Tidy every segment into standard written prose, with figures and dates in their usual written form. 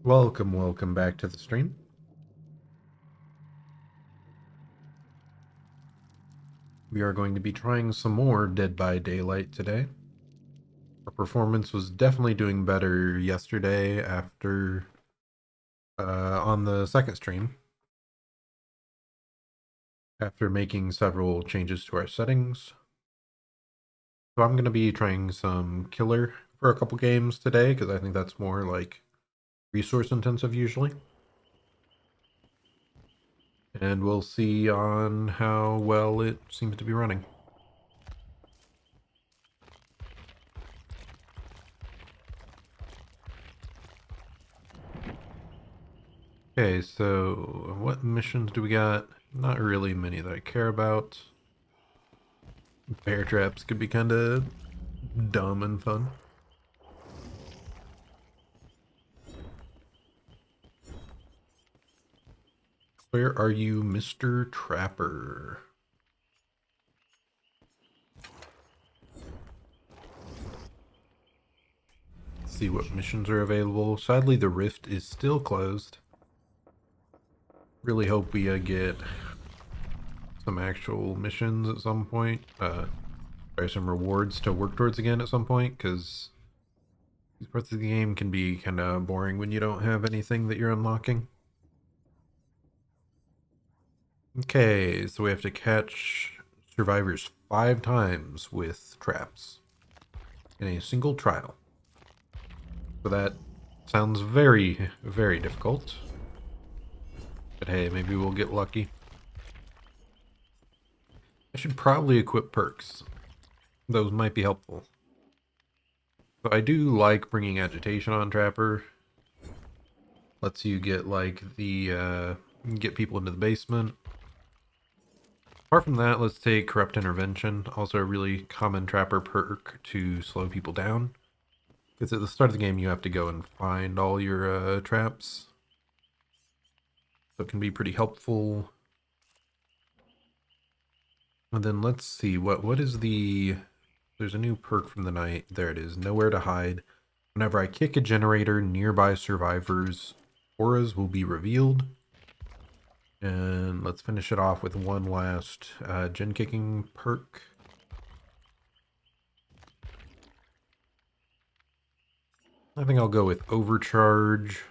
Welcome back to the stream. We are going to be trying some more Dead by Daylight today. Our performance was definitely doing better yesterday after on the second stream after making several changes to our settings. So I'm going to be trying some killer for a couple games today because I think that's more like resource intensive usually. And we'll see on how well it seems to be running. Okay, so what missions do we got? Not really many that I care about. Bear traps could be kind of dumb and fun. Where are you, Mr. Trapper? Let's see what missions are available. Sadly, the rift is still closed. Really hope we get some actual missions at some point. Try some rewards to work towards again at some point, because these parts of the game can be kind of boring when you don't have anything that you're unlocking. Okay, so we have to catch survivors 5 times with traps in a single trial. So that sounds very, very difficult. But hey, maybe we'll get lucky. I should probably equip perks. Those might be helpful. So I do like bringing agitation on Trapper. Lets you get like the get people into the basement. Apart from that, let's take Corrupt Intervention. Also a really common Trapper perk to slow people down. Because at the start of the game you have to go and find all your traps. So it can be pretty helpful. And then let's see, what is the... There's a new perk from the night. There it is, Nowhere to Hide. Whenever I kick a generator, nearby survivors' auras will be revealed. And let's finish it off with one last gen kicking perk. I think I'll go with Overcharge.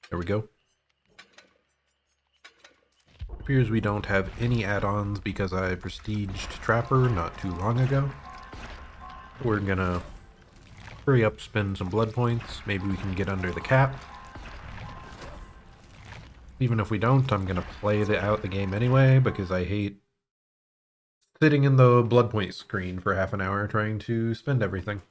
There we go. It appears we don't have any add-ons because I prestiged Trapper not too long ago. We're gonna hurry up, spend some blood points. Maybe we can get under the cap. Even if we don't, I'm gonna play out the game anyway because I hate sitting in the blood point screen for half an hour trying to spend everything.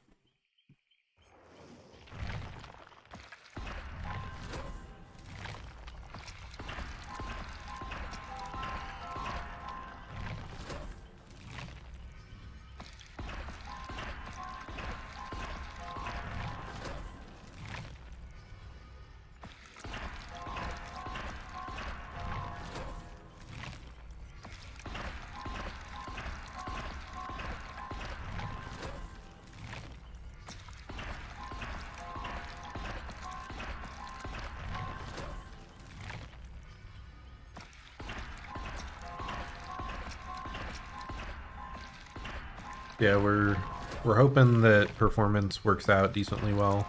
Yeah, we're hoping that performance works out decently well.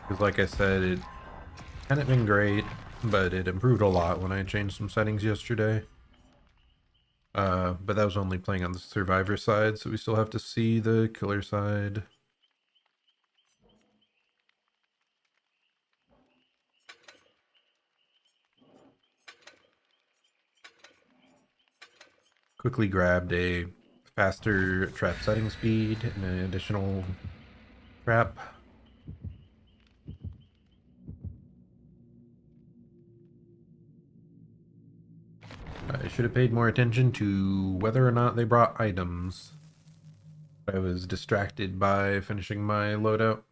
Because like I said, it hadn't been great, but it improved a lot when I changed some settings yesterday. But that was only playing on the survivor side, so we still have to see the killer side. Quickly grabbed a faster trap setting speed and an additional trap. I should have paid more attention to whether or not they brought items. I was distracted by finishing my loadout.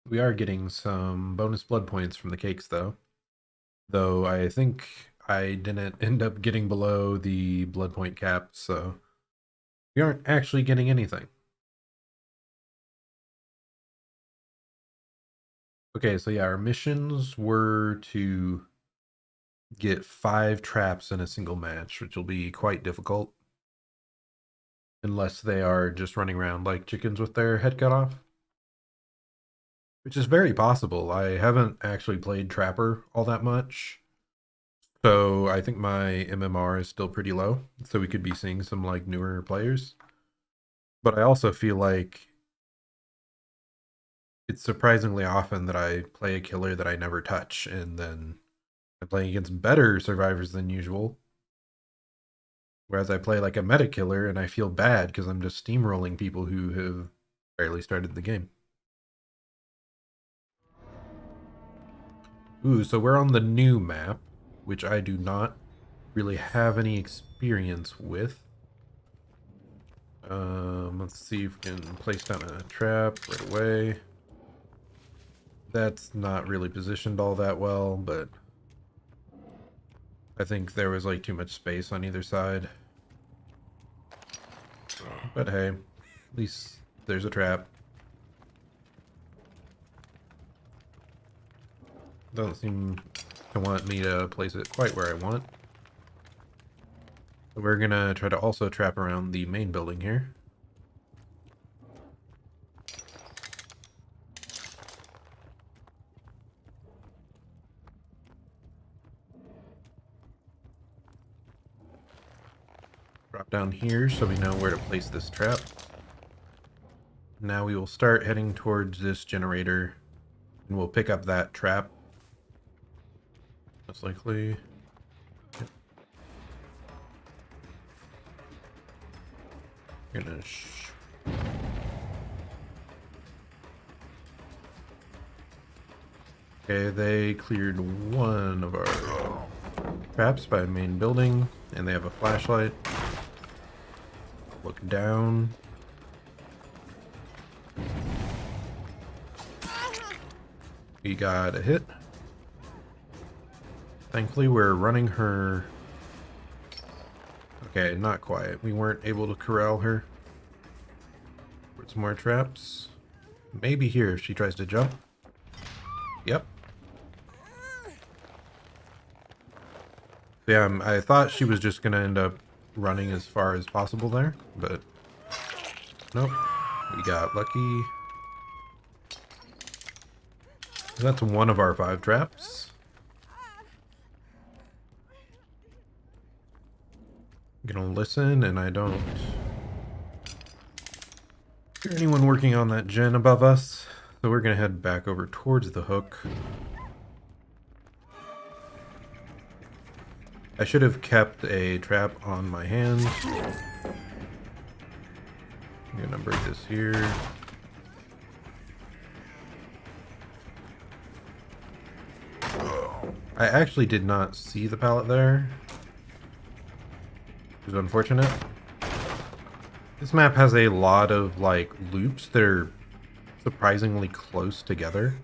We are getting some bonus blood points from the cakes though. Though I think I didn't end up getting below the blood point cap, so We aren't actually getting anything. Okay, so yeah, our missions were to get 5 traps in a single match, which will be quite difficult. Unless they are just running around like chickens with their head cut off. Which is very possible. I haven't actually played Trapper all that much. So I think my MMR is still pretty low. So we could be seeing some like newer players. But I also feel like it's surprisingly often that I play a killer that I never touch, and then I'm playing against better survivors than usual. Whereas I play like a meta killer and I feel bad because I'm just steamrolling people who have barely started the game. Ooh, so we're on the new map, which I do not really have any experience with. Let's see if we can place down a trap right away. That's not really positioned all that well, but I think there was like too much space on either side. But hey, at least there's a trap. Doesn't seem to want me to place it quite where I want. So we're gonna try to also trap around the main building here. Drop down here so we know where to place this trap. Now we will start heading towards this generator and we'll pick up that trap. Most likely. Yep. Gonna Okay, they cleared one of our traps by main building, and they have a flashlight. Look down. We got a hit. Thankfully, we're running her. Okay, not quite. We weren't able to corral her. Put some more traps. Maybe here if she tries to jump. Yep. Yeah, I thought she was just gonna end up running as far as possible there, but nope. We got lucky. That's one of our 5 traps. I'm gonna listen, and I don't hear anyone working on that gen above us, so we're gonna head back over towards the hook. I should have kept a trap on my hand. I'm gonna break this here. I actually did not see the pallet there, which is unfortunate. This map has a lot of like loops that are surprisingly close together.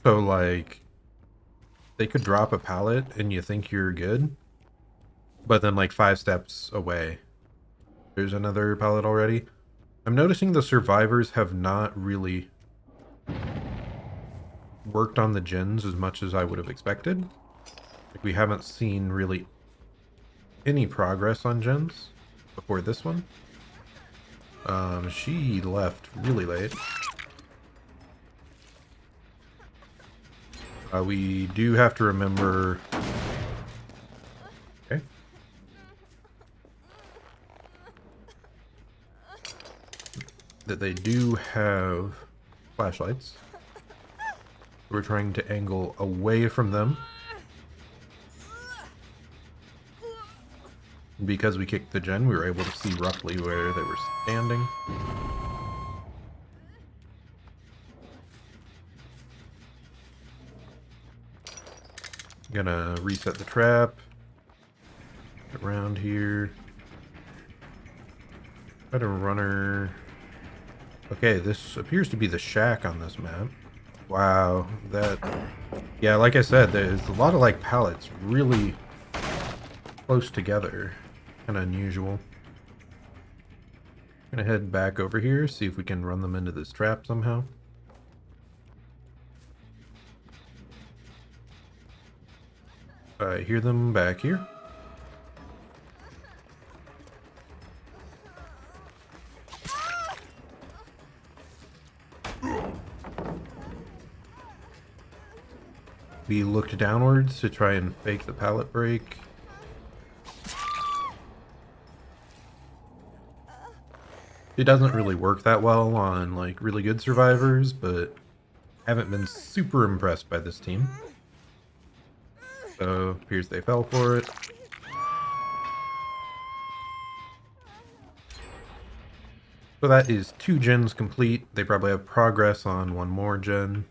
So like they could drop a pallet and you think you're good, but then like 5 steps away there's another pallet already. I'm noticing the survivors have not really worked on the gens as much as I would have expected. Like we haven't seen really any progress on gens before this one. She left really late. We do have to remember. Okay. That they do have flashlights. We're trying to angle away from them. Because we kicked the gen, we were able to see roughly where they were standing. Gonna reset the trap. Around here. Try to run her. Okay, this appears to be the shack on this map. Wow, that... Yeah, like I said, there's a lot of like pallets really close together. Kind of unusual. Gonna head back over here, see if we can run them into this trap somehow. I hear them back here. We looked downwards to try and fake the pallet break. It doesn't really work that well on like really good survivors, but I haven't been super impressed by this team. So appears they fell for it. So that is 2 gens complete. They probably have progress on 1 more gen.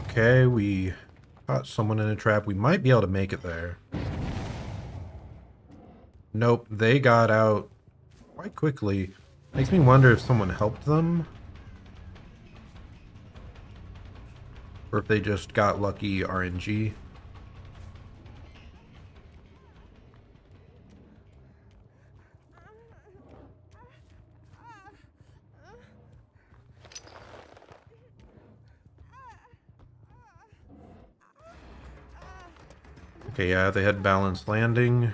Okay, we caught someone in a trap. We might be able to make it there. Nope, they got out quite quickly. Makes me wonder if someone helped them. Or if they just got lucky RNG. Okay, yeah, they had balanced landing.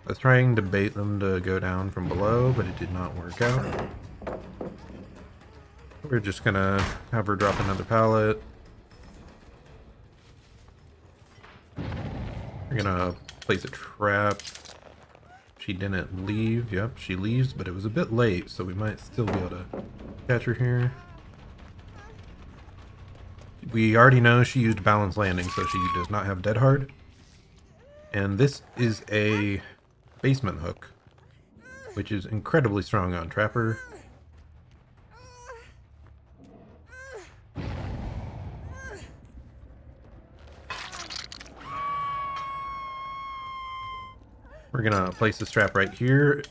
I was trying to bait them to go down from below, but it did not work out. We're just gonna have her drop another pallet. We're gonna place a trap. She didn't leave. Yep, she leaves, but it was a bit late, so we might still be able to catch her here. We already know she used balanced landing, so she does not have dead hard. And this is a basement hook, which is incredibly strong on Trapper. We're gonna place this trap right here.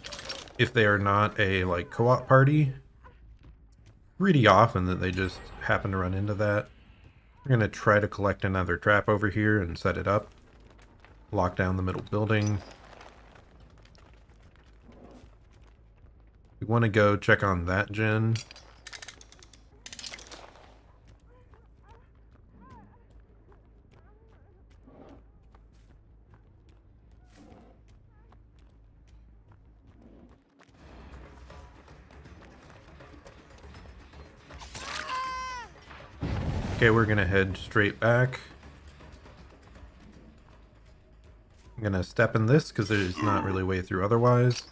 If they are not a like co-op party, pretty often that they just happen to run into that. We're gonna try to collect another trap over here and set it up. Lock down the middle building. We want to go check on that gen. Okay, we're gonna head straight back. I'm gonna step in this because there's not really a way through otherwise.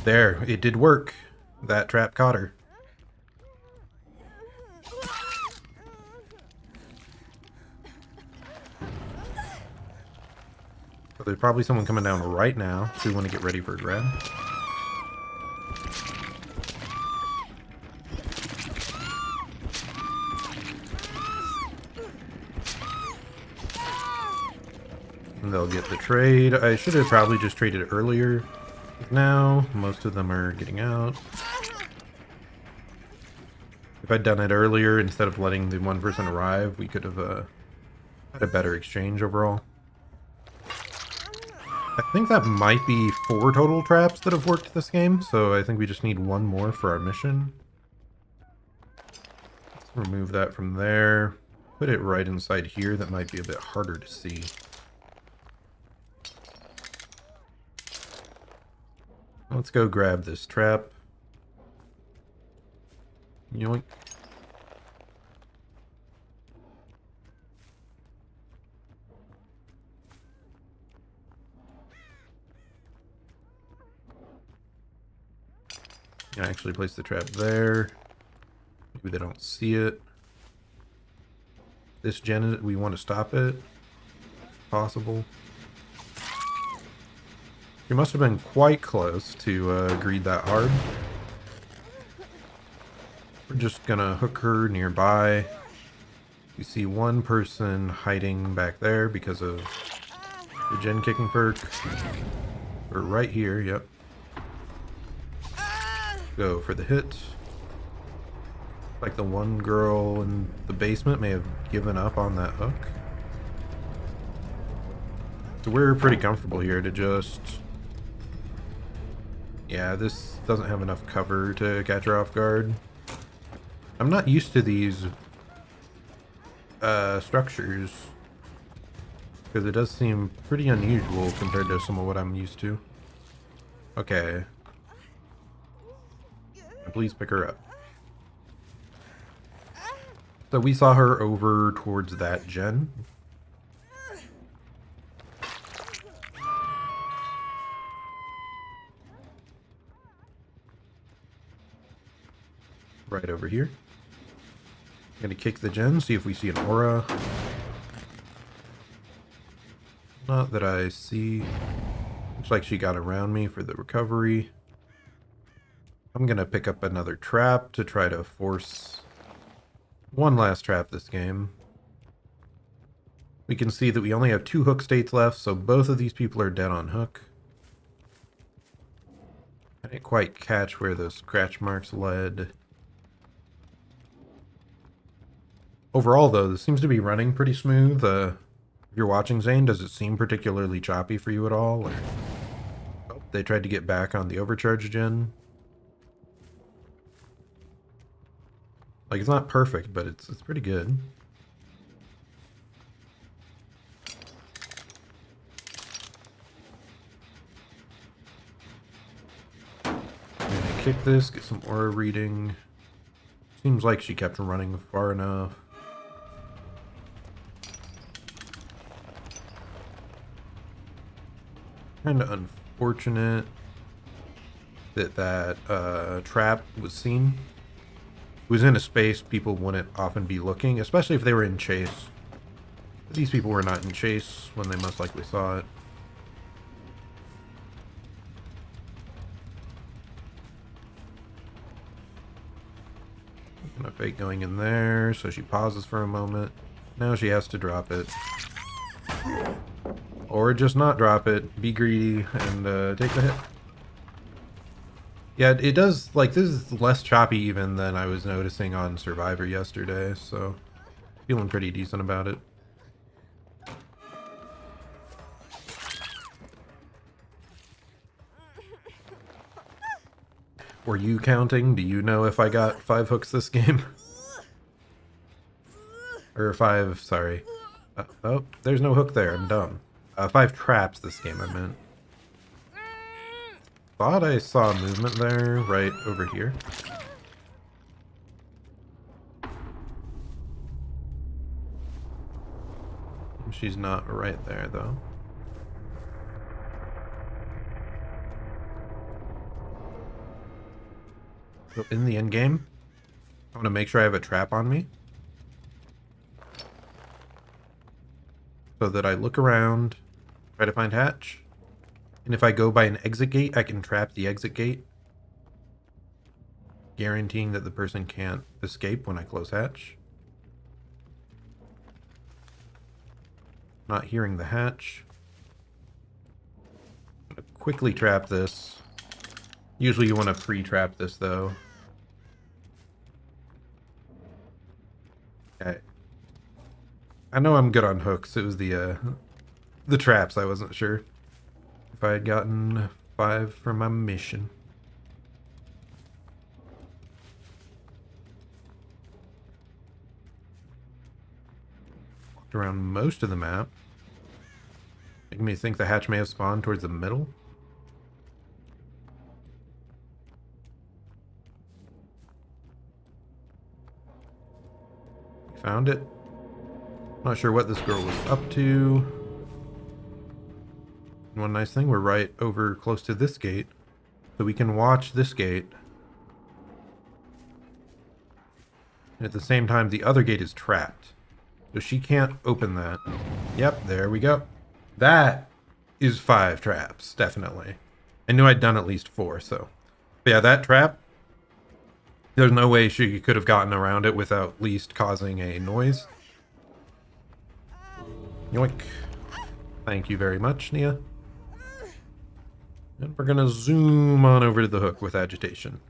There, it did work. That trap caught her. So there's probably someone coming down right now, so we want to get ready for a grab. And they'll get the trade. I should have probably just traded earlier. Now, most of them are getting out. If I'd done it earlier, instead of letting the one person arrive, we could have had a better exchange overall. I think that might be 4 total traps that have worked this game, so I think we just need 1 more for our mission. Let's remove that from there. Put it right inside here. That might be a bit harder to see. Let's go grab this trap. Yoink. I actually place the trap there. Maybe they don't see it. This gen, we want to stop it. Possible. You must have been quite close to greed that hard. We're just gonna hook her nearby. You see one person hiding back there because of the gen kicking perk. We're right here, yep. Go for the hit. Like the one girl in the basement may have given up on that hook. So we're pretty comfortable here to just... Yeah, this doesn't have enough cover to catch her off guard. I'm not used to these structures, because it does seem pretty unusual compared to some of what I'm used to. Okay. Please pick her up. So we saw her over towards that gen. Right over here. I'm gonna kick the gen, see if we see an aura. Not that I see. Looks like she got around me for the recovery. I'm gonna pick up another trap to try to force one last trap this game. We can see that we only have 2 hook states left, so both of these people are dead on hook. I didn't quite catch where those scratch marks led. Overall, though, this seems to be running pretty smooth. If you're watching, Zane, does it seem particularly choppy for you at all? Or... Oh, they tried to get back on the overcharge gen. Like, it's not perfect, but it's pretty good. I'm gonna kick this, get some aura reading. Seems like she kept running far enough. Kind of unfortunate that trap was seen. It was in a space people wouldn't often be looking, especially if they were in chase. But these people were not in chase when they most likely saw it. I'm gonna fake going in there, so she pauses for a moment. Now she has to drop it. Or just not drop it, be greedy, and take the hit. Yeah, it does, like, this is less choppy even than I was noticing on Survivor yesterday, so feeling pretty decent about it. Were you counting? Do you know if I got 5 hooks this game? Or 5, sorry. Oh, there's no hook there, I'm dumb. 5 traps this game, I meant. Thought I saw movement there, right over here. She's not right there, though. So in the end game, I want to make sure I have a trap on me. So that I look around, try to find hatch. And if I go by an exit gate, I can trap the exit gate, guaranteeing that the person can't escape when I close hatch. Not hearing the hatch. I'm gonna quickly trap this. Usually you want to pre-trap this, though. Okay. I know I'm good on hooks. It was the traps I wasn't sure if I had gotten 5 for my mission. Walked around most of the map. Making me think the hatch may have spawned towards the middle. Found it. Not sure what this girl was up to. One nice thing, we're right over close to this gate, so we can watch this gate. And at the same time, the other gate is trapped, so she can't open that. Yep, there we go. That is 5 traps, definitely. I knew I'd done at least 4, so. But yeah, that trap, there's no way she could have gotten around it without at least causing a noise. Yoink. Thank you very much, Nia. And we're gonna zoom on over to the hook with agitation.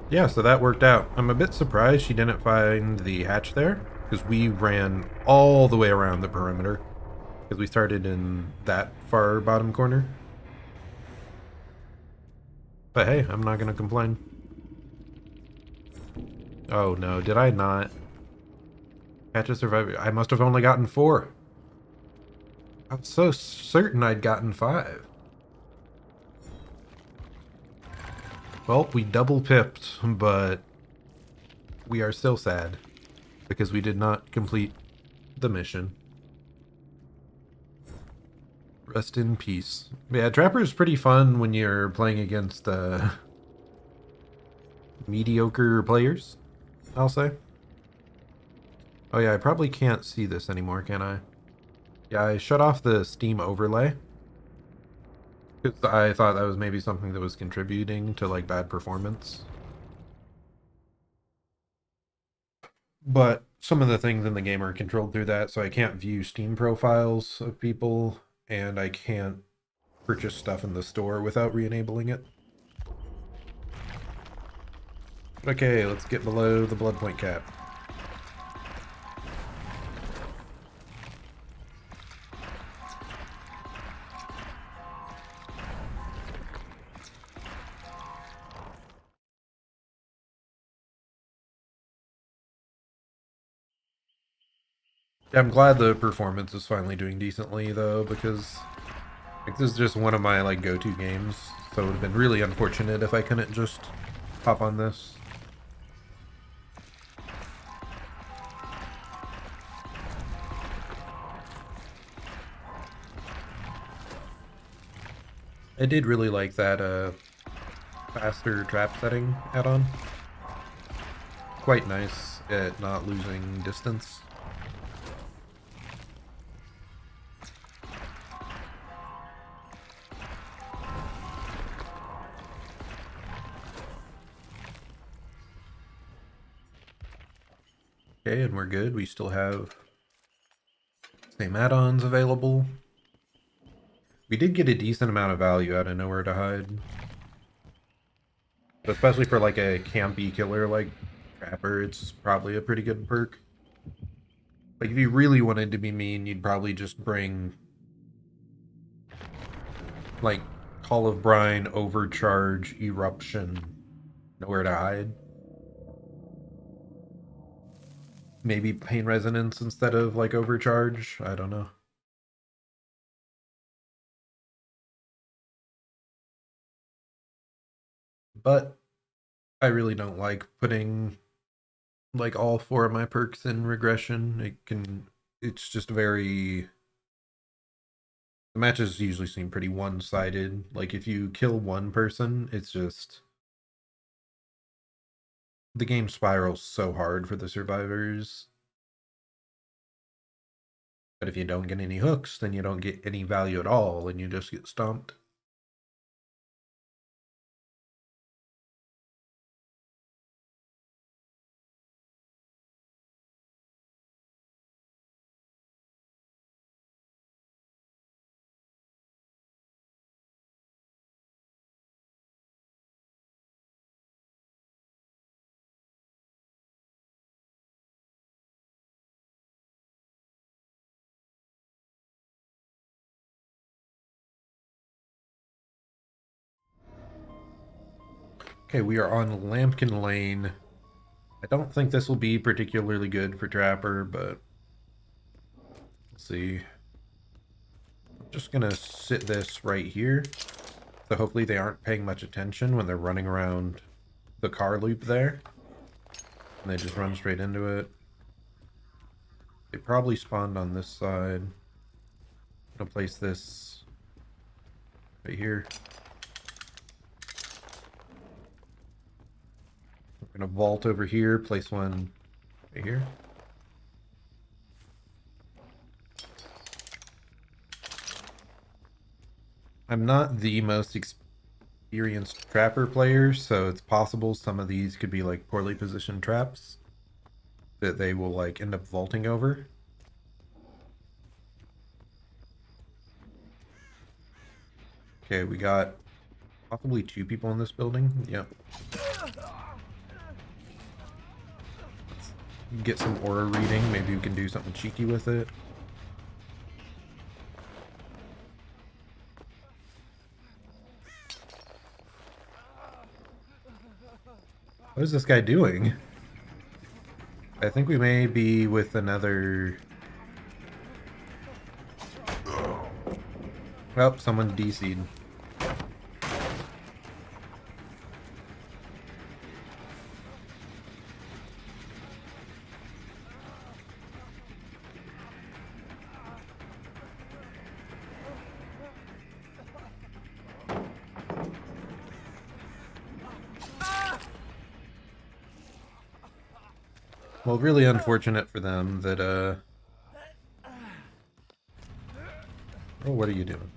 Yeah, so that worked out. I'm a bit surprised she didn't find the hatch there, because we ran all the way around the perimeter, because we started in that far bottom corner. But hey, I'm not going to complain. Oh no, did I not catch a survivor? I must have only gotten 4. I was so certain I'd gotten 5. Well, we double pipped, but we are still sad because we did not complete the mission. Rest in peace. Yeah, Trapper is pretty fun when you're playing against mediocre players, I'll say. Oh yeah, I probably can't see this anymore, can I? Yeah, I shut off the Steam overlay because I thought that was maybe something that was contributing to like bad performance. But some of the things in the game are controlled through that, so I can't view Steam profiles of people, and I can't purchase stuff in the store without re-enabling it. Okay, let's get below the blood point cap. I'm glad the performance is finally doing decently though, because like this is just one of my like go-to games, so it would have been really unfortunate if I couldn't just hop on this. I did really like that faster trap setting add-on. Quite nice at not losing distance. Okay, and we're good. We still have same add-ons available. We did get a decent amount of value out of Nowhere to Hide. Especially for like a campy killer like Trapper, it's probably a pretty good perk. Like if you really wanted to be mean, you'd probably just bring like Call of Brine, Overcharge, Eruption, Nowhere to Hide. Maybe Pain Resonance instead of like Overcharge. I don't know. But I really don't like putting like all 4 of my perks in regression. It's just very, the matches usually seem pretty one-sided. Like if you kill one person, it's just, the game spirals so hard for the survivors. But if you don't get any hooks, then you don't get any value at all, and you just get stomped. Okay, we are on Lambkin Lane. I don't think this will be particularly good for Trapper, but let's see. I'm just gonna sit this right here. So hopefully they aren't paying much attention when they're running around the car loop there. And they just run straight into it. They probably spawned on this side. I'm gonna place this right here. I'm gonna vault over here, place one right here. I'm not the most experienced Trapper player, so it's possible some of these could be like poorly positioned traps that they will like end up vaulting over. Okay, we got possibly 2 people in this building. Yep. Get some aura reading. Maybe we can do something cheeky with it. What is this guy doing? I think we may be with another... Well, someone DC'd. Well, really unfortunate for them that, Oh, what are you doing?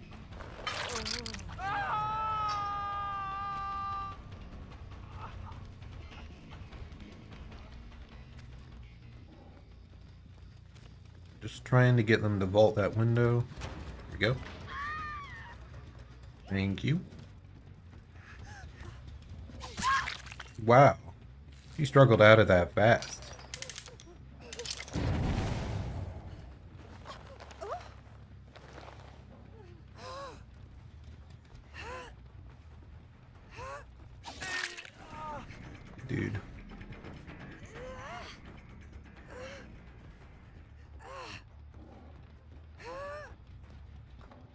Just trying to get them to vault that window. There we go. Thank you. Wow. He struggled out of that fast. Dude.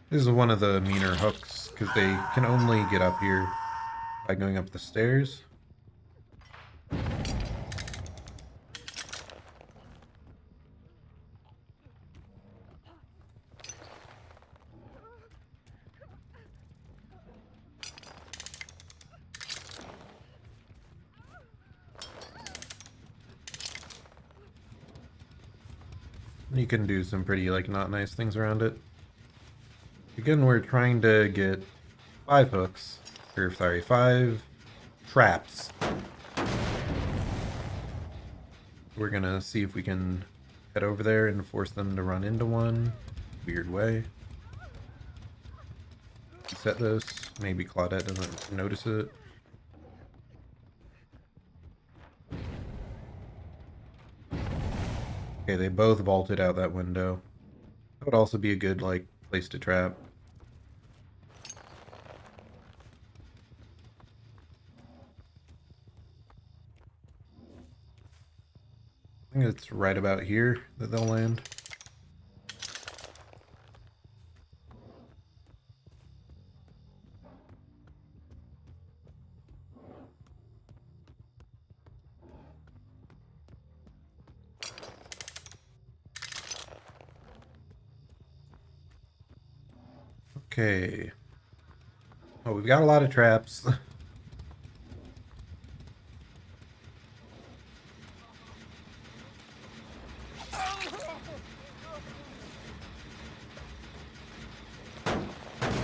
This is one of the meaner hooks, because they can only get up here by going up the stairs. You can do some pretty, like, not nice things around it. Again, we're trying to get 5 hooks. Or, sorry, 5 traps. We're gonna see if we can head over there and force them to run into one. Weird way. Set this. Maybe Claudette doesn't notice it. Okay, they both vaulted out that window. That would also be a good, like, place to trap. I think it's right about here that they'll land. Okay. Oh, we've got a lot of traps.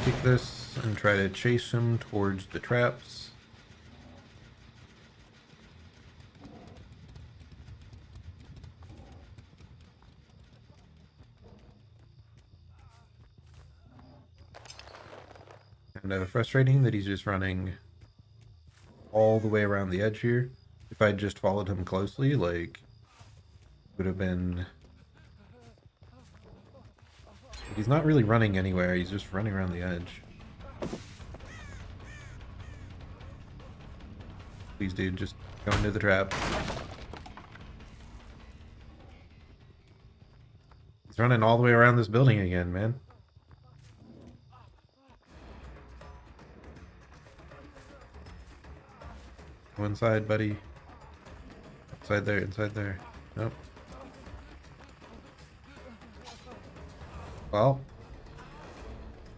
Take this and try to chase him towards the traps. And frustrating that he's just running all the way around the edge here. If I'd just followed him closely, like, would have been... He's not really running anywhere, he's just running around the edge. Please, dude, just go into the trap. He's running all the way around this building again, man. Go inside, buddy. Inside there, inside there. Nope. Well.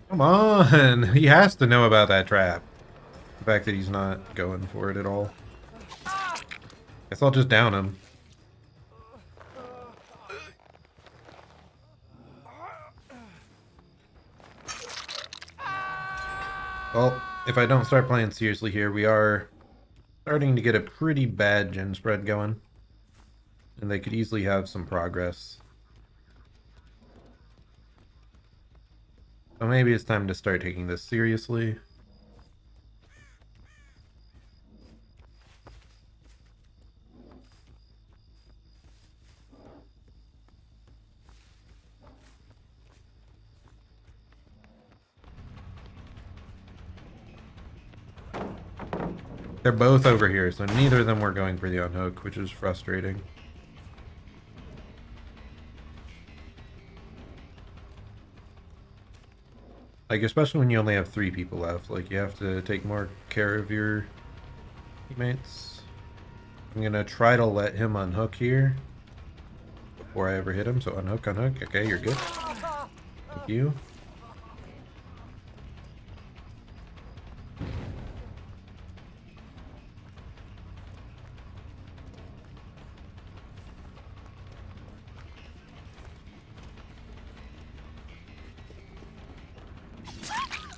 Come on! He has to know about that trap. The fact that he's not going for it at all. Guess I'll just down him. Well, if I don't start playing seriously here, we are starting to get a pretty bad gen spread going. And they could easily have some progress. So maybe it's time to start taking this seriously. They're both over here, so neither of them were going for the unhook, which is frustrating. Like, especially when you only have 3 people left, like, you have to take more care of your teammates. I'm gonna try to let him unhook here before I ever hit him, so unhook, unhook. Okay, you're good. Thank you.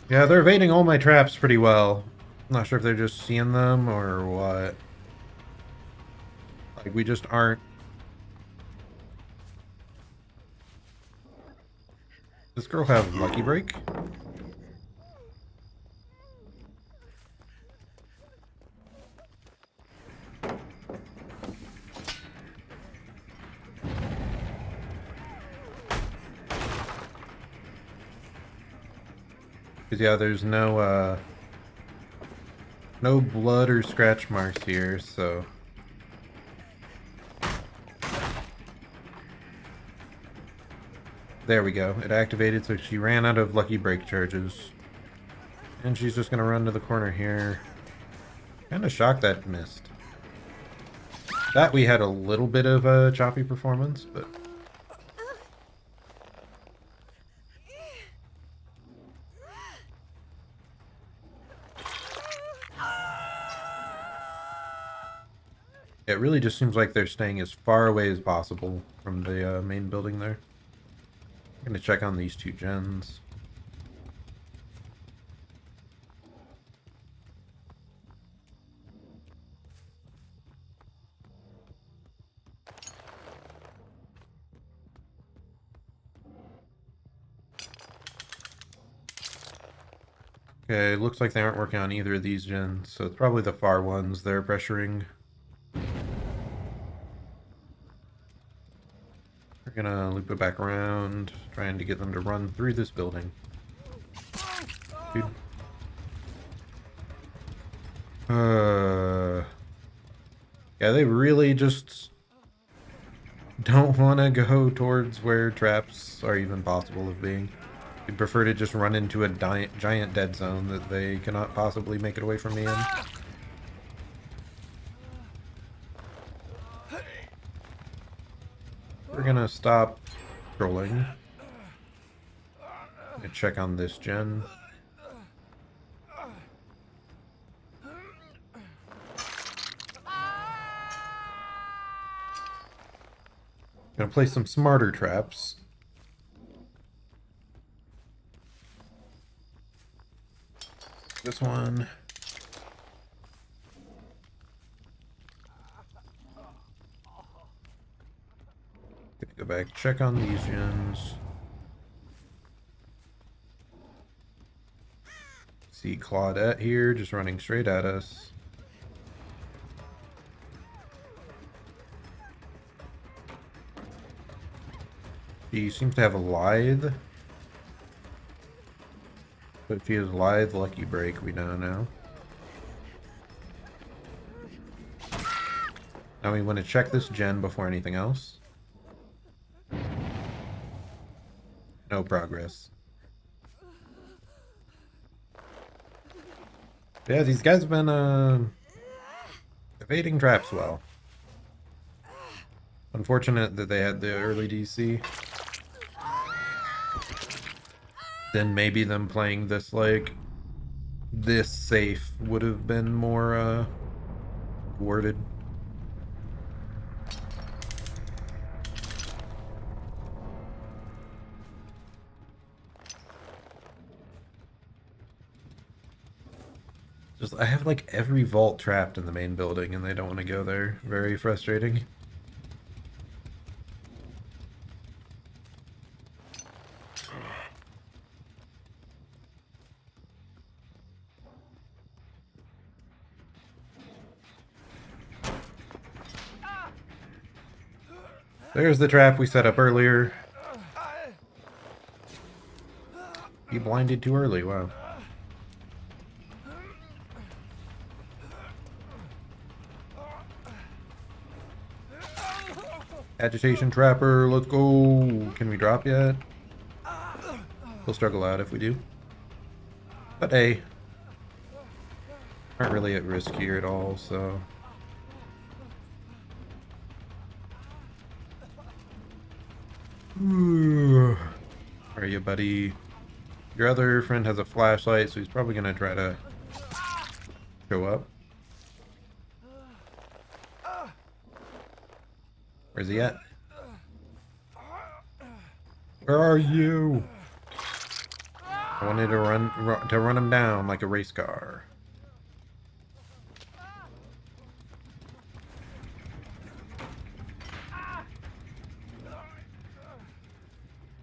Yeah, they're evading all my traps pretty well. I'm not sure if they're just seeing them or what. Like, we just aren't... Does this girl have Lucky Break? Because, yeah, there's no blood or scratch marks here, so... There we go. It activated, so she ran out of Lucky Break charges. And she's just gonna run to the corner here. Kinda shocked that missed. That we had a little bit of a choppy performance, but... It really just seems like they're staying as far away as possible from the main building there. I'm gonna check on these 2 gens. Okay, looks like they aren't working on either of these gens, so it's probably the far ones they're pressuring. We're gonna loop it back around, trying to get them to run through this building. Dude. Yeah, they really just don't want to go towards where traps are even possible of being. They prefer to just run into a giant dead zone that they cannot possibly make it away from me in. We're gonna stop trolling. Gonna check on this gen. Gonna play some smarter traps. This one. Gonna go back, check on these gens. See Claudette here, just running straight at us. She seems to have a Lithe. But if she has Lithe Lucky Break, we don't know. Now we want to check this gen before anything else. No progress. Yeah, these guys have been evading traps well. Unfortunate that they had the early DC. Then maybe them playing this, like, this safe would have been more, worded. Just, I have, like, every vault trapped in the main building, and they don't want to go there. Very frustrating. There's the trap we set up earlier. He blinded too early, wow. Agitation Trapper, let's go. Can we drop yet? We'll struggle out if we do. But hey, aren't really at risk here at all, so... Where are you, buddy? Your other friend has a flashlight, so he's probably gonna try to show up. Where's he at? Where are you? I wanted to run him down like a race car.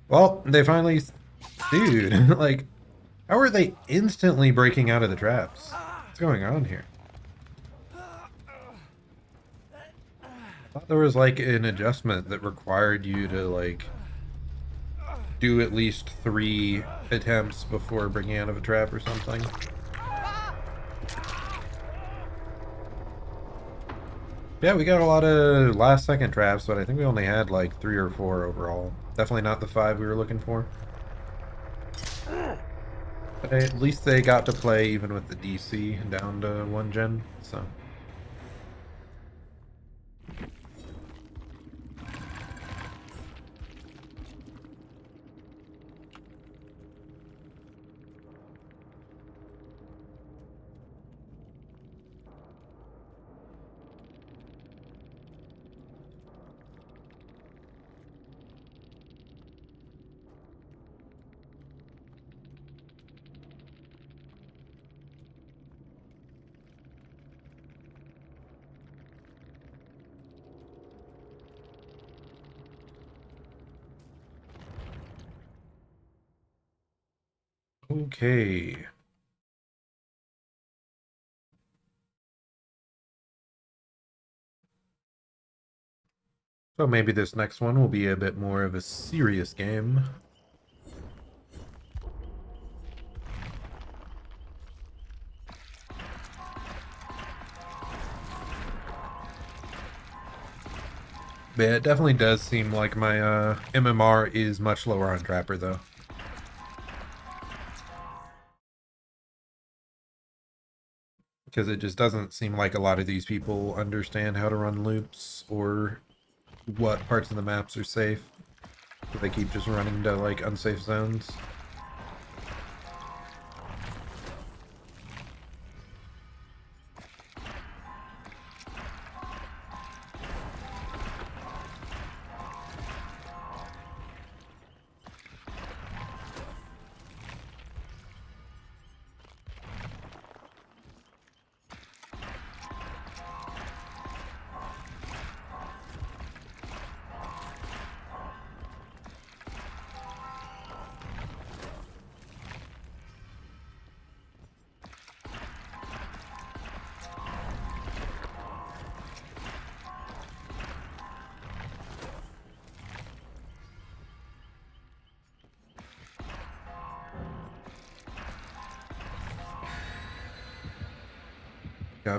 Well, they finally... Dude, like, how are they instantly breaking out of the traps? What's going on here? I thought there was, like, an adjustment that required you to, like, do at least 3 attempts before breaking out of a trap or something. Yeah, we got a lot of last-second traps, but I think we only had, like, 3 or 4 overall. Definitely not the 5 we were looking for. But at least they got to play even with the DC down to 1 gen, so... Okay. So maybe this next one will be a bit more of a serious game. But yeah, it definitely does seem like my MMR is much lower on Trapper, though. Because it just doesn't seem like a lot of these people understand how to run loops or what parts of the maps are safe. So they keep just running to, like, unsafe zones.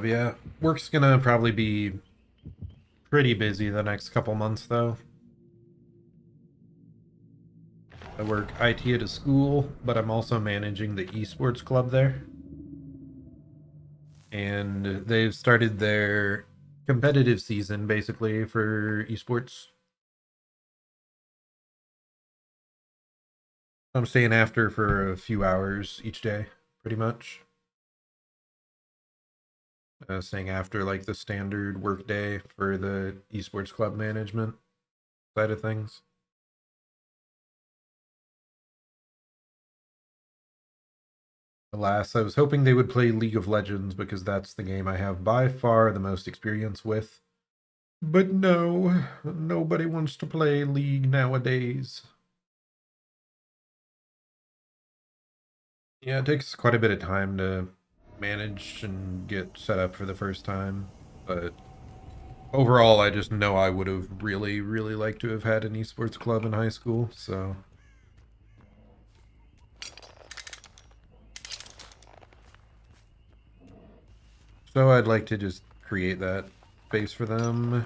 Yeah, work's gonna probably be pretty busy the next couple months, though. I work IT at a school, but I'm also managing the esports club there. And they've started their competitive season, basically, for esports. I'm staying after for a few hours each day, pretty much. Staying after, like, the standard work day for the esports club management side of things. Alas, I was hoping they would play League of Legends because that's the game I have by far the most experience with. But no, nobody wants to play League nowadays. Yeah, it takes quite a bit of time to manage and get set up for the first time, but Overall, I just know I would have really, really liked to have had an esports club in high school, so. So I'd like to just create that space for them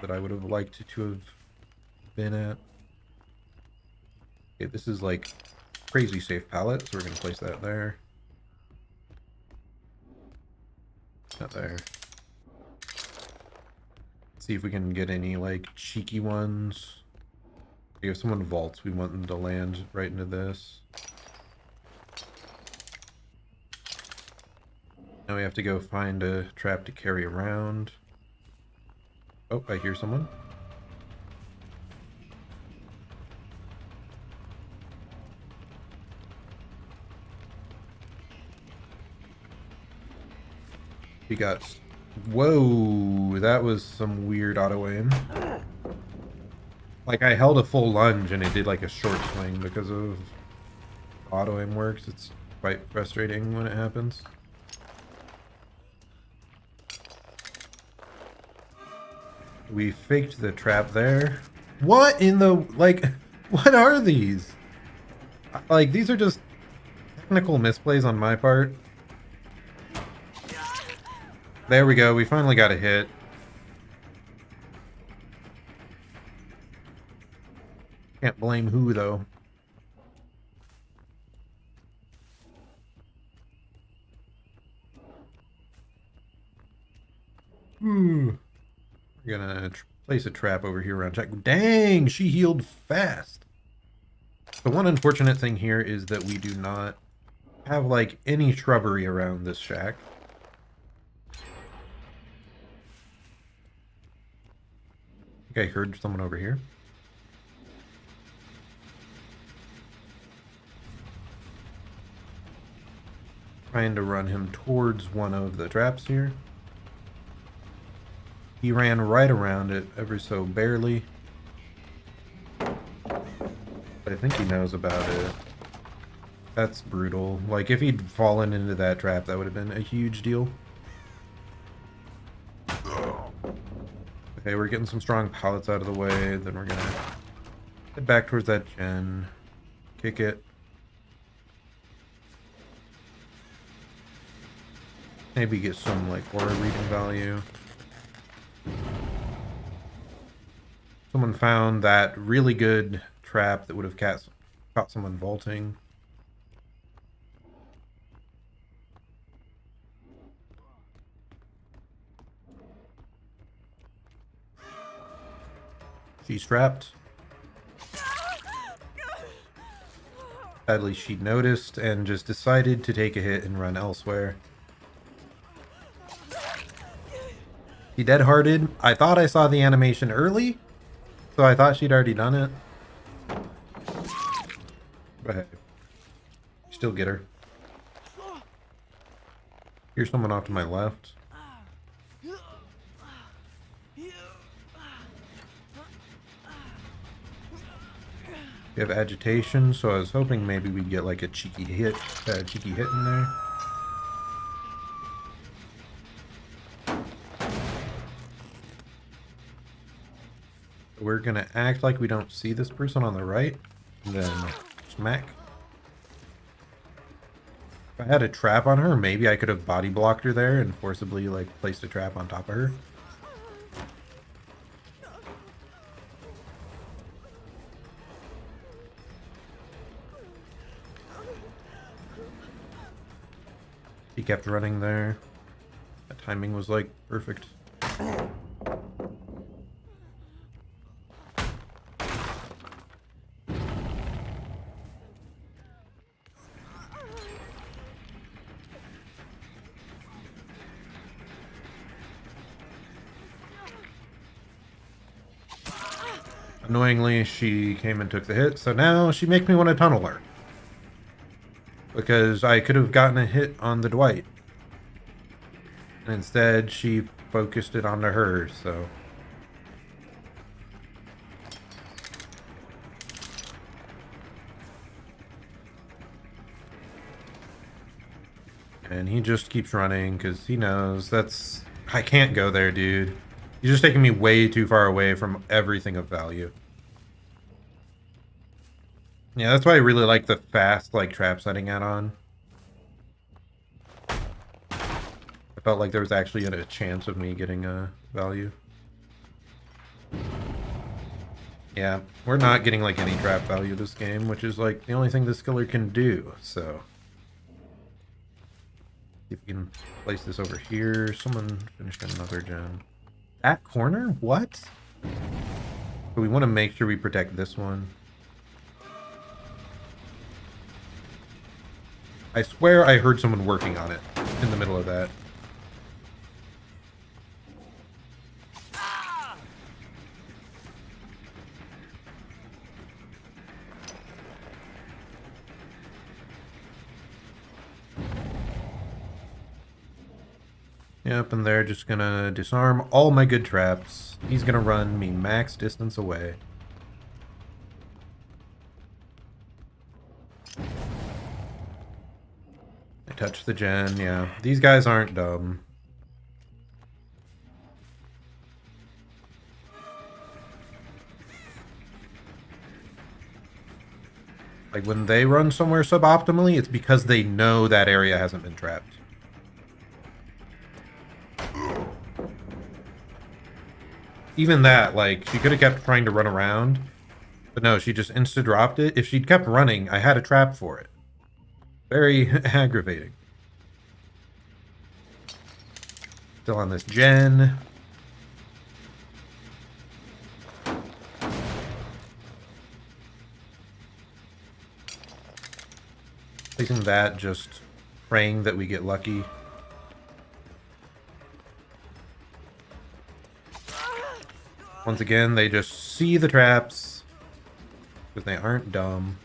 that I would have liked to have been at. Okay, this is like crazy safe palette, so we're going to place that there. Not there. See if we can get any like cheeky ones. If someone vaults, we want them to land right into this. Now we have to go find a trap to carry around. Oh, I hear someone. He got... Whoa, that was some weird auto aim. Like, I held a full lunge and it did like a short swing because of auto aim works. It's quite frustrating when it happens. We faked the trap there. What in the... Like, what are these? Like, these are just technical misplays on my part. There we go. We finally got a hit. Can't blame who, though. Ooh. We're gonna place a trap over here around Jack. Dang, she healed fast. The one unfortunate thing here is that we do not have, like, any shrubbery around this shack. I think I heard someone over here. Trying to run him towards one of the traps here. He ran right around it, ever so barely. But I think he knows about it. That's brutal. Like, if he'd fallen into that trap, that would have been a huge deal. Okay, we're getting some strong pallets out of the way. Then we're gonna head back towards that gen. Kick it. Maybe get some, like, aura reading value. Someone found that really good trap that would have caught someone vaulting. She's trapped. Sadly, she noticed and just decided to take a hit and run elsewhere. She dead-hearted. I thought I saw the animation early, so I thought she'd already done it. But hey, still get her. Here's someone off to my left. We have agitation, so I was hoping maybe we'd get like a cheeky hit in there. We're gonna act like we don't see this person on the right, and then smack. If I had a trap on her, maybe I could have body blocked her there and forcibly like placed a trap on top of her. He kept running there. That timing was like perfect. Annoyingly, she came and took the hit, so now she makes me want to tunnel her. Because I could have gotten a hit on the Dwight. And instead, she focused it onto her, so... And he just keeps running, because he knows that's... I can't go there, dude. He's just taking me way too far away from everything of value. Yeah, that's why I really like the fast, like, trap setting add-on. I felt like there was actually a chance of me getting a value. Yeah, we're not getting, like, any trap value this game, which is, like, the only thing this killer can do, so... See if we can place this over here. Someone finished another gen. That corner? What? But we want to make sure we protect this one. I swear I heard someone working on it in the middle of that. Yep, and they're just gonna disarm all my good traps. He's gonna run me max distance away. I touched the gen, yeah. These guys aren't dumb. Like, when they run somewhere suboptimally, it's because they know that area hasn't been trapped. Even that, like, she could have kept trying to run around. But no, she just insta-dropped it. If she'd kept running, I had a trap for it. Very aggravating. Still on this gen. Placing that, just praying that we get lucky. Once again, they just see the traps. Because they aren't dumb.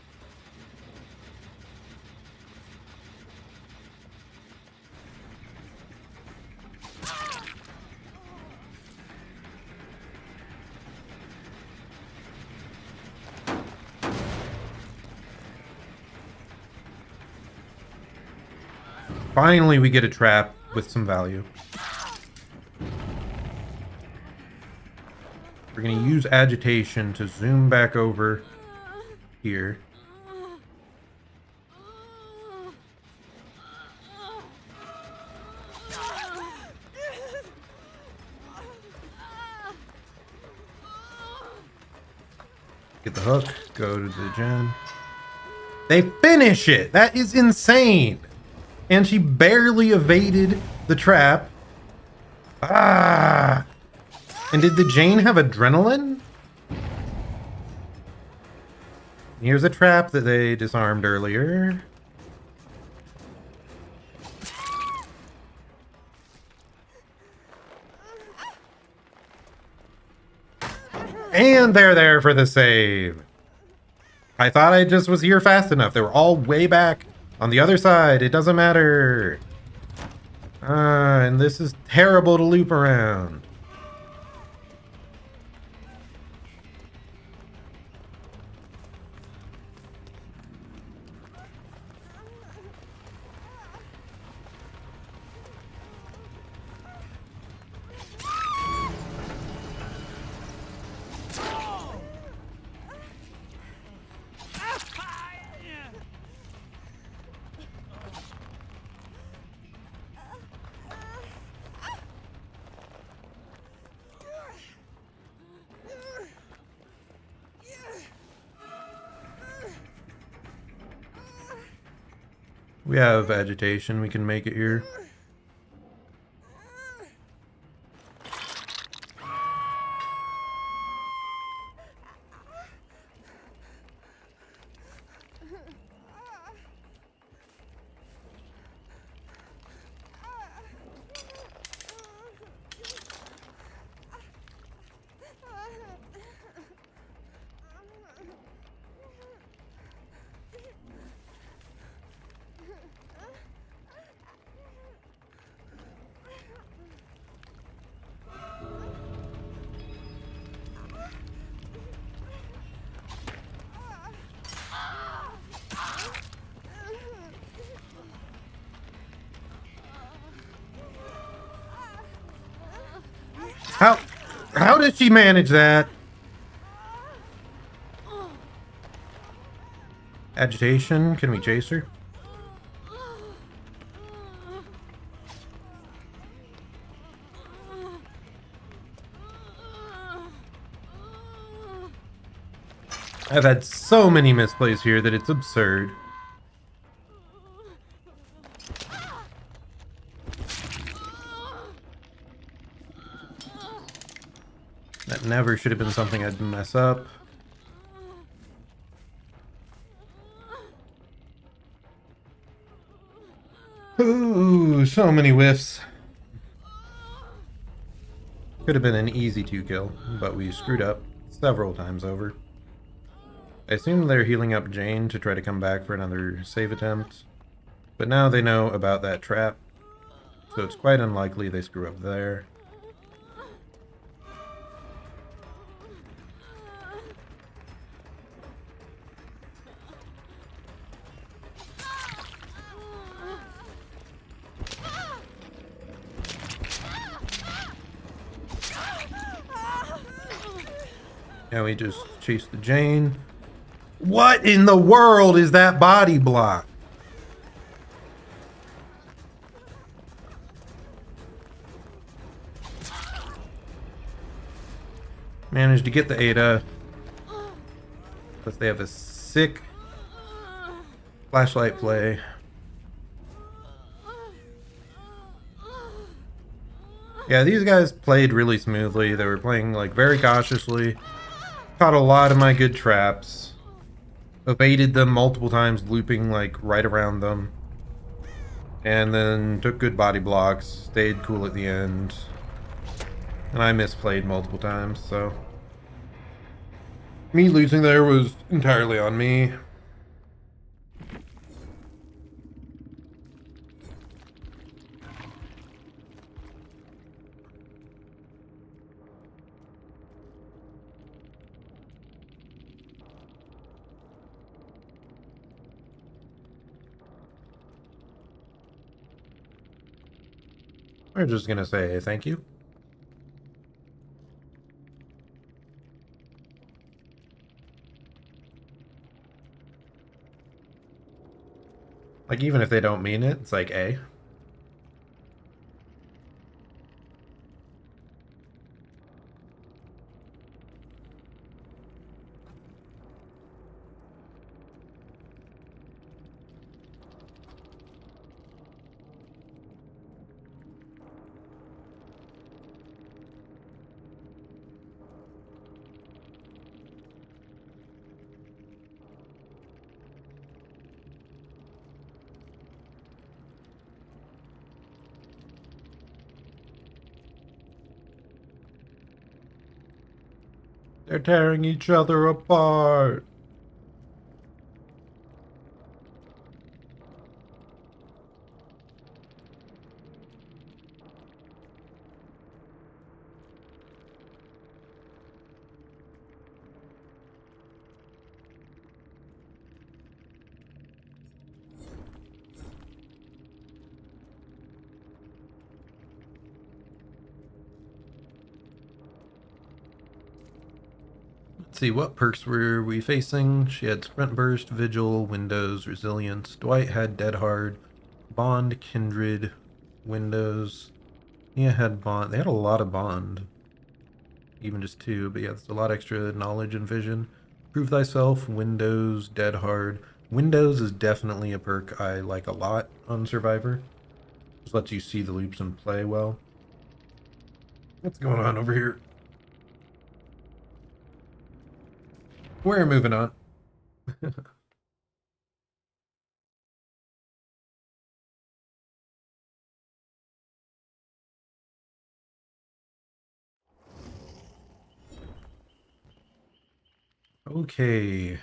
Finally, we get a trap with some value. We're going to use agitation to zoom back over here. Get the hook, go to the gen. They finish it! That is insane! And she barely evaded the trap. Ah! And did the Jane have adrenaline? Here's a trap that they disarmed earlier. And they're there for the save. I thought I just was here fast enough. They were all way back on the other side. It doesn't matter. And this is terrible to loop around. We have agitation. We can make it here. How did she manage that? Agitation, can we chase her? I've had so many misplays here that it's absurd. That never should have been something I'd mess up. Ooh, so many whiffs. Could have been an easy 2-kill, but we screwed up several times over. I assume they're healing up Jane to try to come back for another save attempt, but now they know about that trap, so it's quite unlikely they screw up there. Now we just chase the Jane. What in the world is that body block? Managed to get the Ada. Because they have a sick flashlight play. Yeah, these guys played really smoothly. They were playing like very cautiously. Caught a lot of my good traps. Evaded them multiple times, looping like right around them. And then took good body blocks, stayed cool at the end. And I misplayed multiple times, so me losing there was entirely on me. We're just gonna say thank you. Like, even if they don't mean it, it's like, A. They're tearing each other apart. Let's see, what perks were we facing? She had Sprint Burst, Vigil, Windows, Resilience. Dwight had Dead Hard, Bond, Kindred, Windows. Mia had Bond. They had a lot of Bond. Even just 2, but yeah, there's a lot extra knowledge and vision. Prove Thyself, Windows, Dead Hard. Windows is definitely a perk I like a lot on Survivor. Just lets you see the loops and play well. What's going on over here? We're moving on. Okay.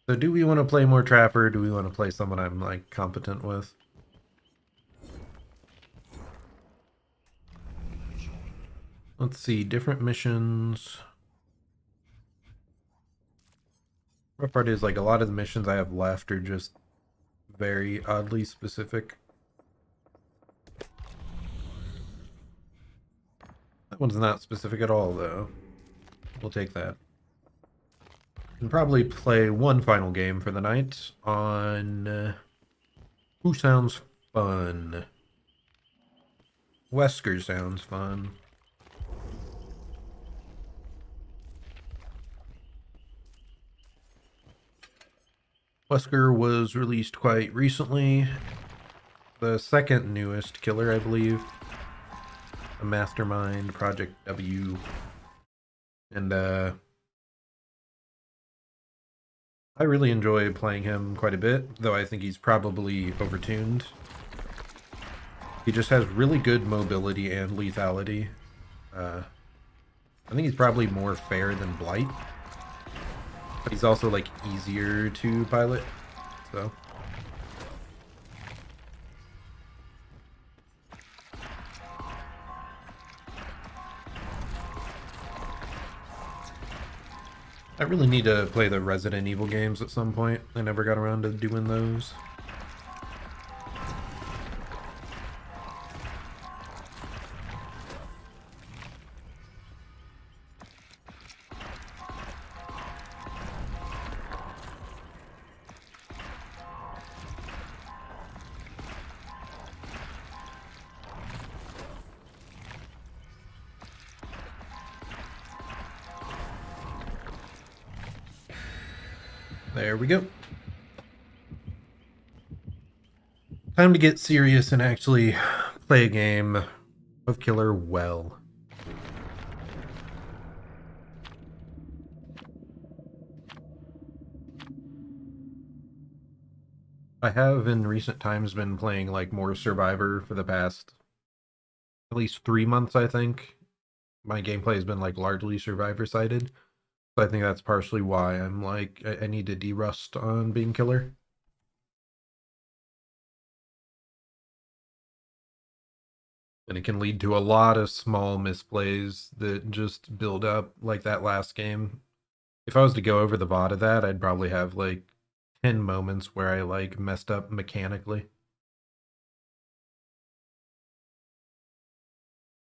So do we want to play more Trapper? Do we want to play someone I'm like competent with? Let's see, different missions. Rough part is like a lot of the missions I have left are just very oddly specific. That one's not specific at all, though. We'll take that. And probably play one final game for the night on... who sounds fun? Wesker sounds fun. Wesker was released quite recently. The second newest killer, I believe. A Mastermind, Project W. And I really enjoy playing him quite a bit, though I think he's probably overtuned. He just has really good mobility and lethality. I think he's probably more fair than Blight. But he's also, like, easier to pilot, so... I really need to play the Resident Evil games at some point. I never got around to doing those. There we go. Time to get serious and actually play a game of killer well. I have in recent times been playing like more Survivor for the past at least 3 months, I think. My gameplay has been like largely Survivor sided. So I think that's partially why I'm like, I need to de-rust on being killer. And it can lead to a lot of small misplays that just build up, like that last game. If I was to go over the VOD of that, I'd probably have like 10 moments where I like messed up mechanically.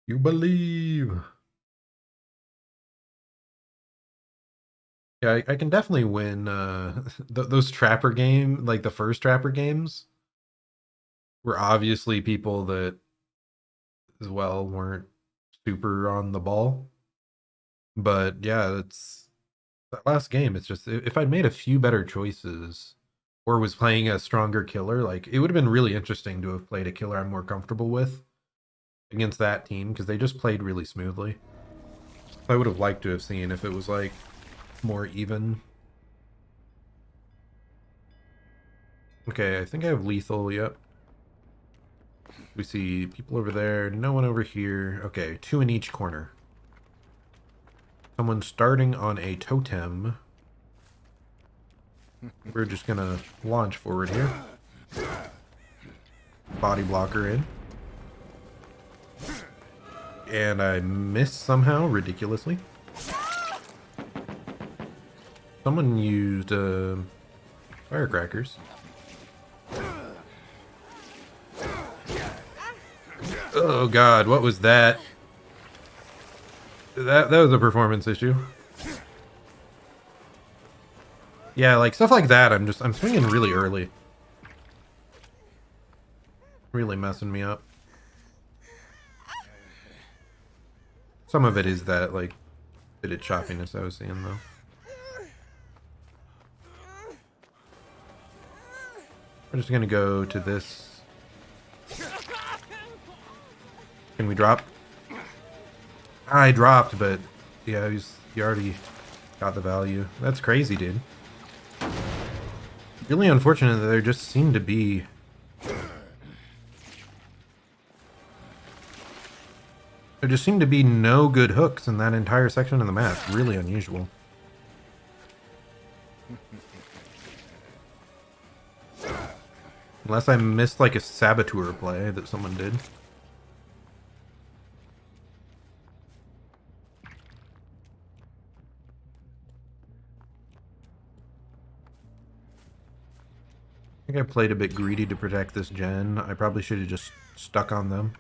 You believe. Yeah, I can definitely win those Trapper game, like the first Trapper games were obviously people that as well weren't super on the ball. But yeah, it's that last game, it's just if I'd made a few better choices or was playing a stronger killer, like it would have been really interesting to have played a killer I'm more comfortable with against that team because they just played really smoothly. I would have liked to have seen if it was like more even. Okay, I think I have lethal, yep. We see people over there, no one over here. Okay, 2 in each corner. Someone starting on a totem. We're just gonna launch forward here. Body blocker in. And I missed somehow, ridiculously. Someone used firecrackers. Oh god, what was that? That was a performance issue. Yeah, like stuff like that, I'm swinging really early. Really messing me up. Some of it is that, like, bit of choppiness I was seeing, though. We're just gonna go to this. Can we drop? I dropped, but yeah, he already got the value. That's crazy, dude. Really unfortunate that there just seemed to be... There just seemed to be no good hooks in that entire section of the map. Really unusual. Unless I missed like a saboteur play that someone did. I think I played a bit greedy to protect this gen. I probably should have just stuck on them.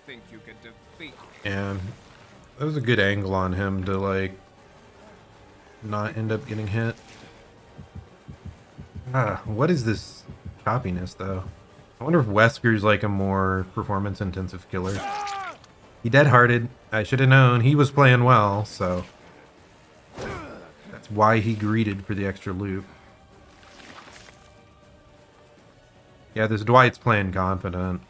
Think you can defeat? And that was a good angle on him to like not end up getting hit. What is this choppiness though? I wonder if Wesker's like a more performance intensive killer. He dead-hearted. I should have known he was playing well, so that's why he greeted for the extra loop. Yeah, this Dwight's playing confident.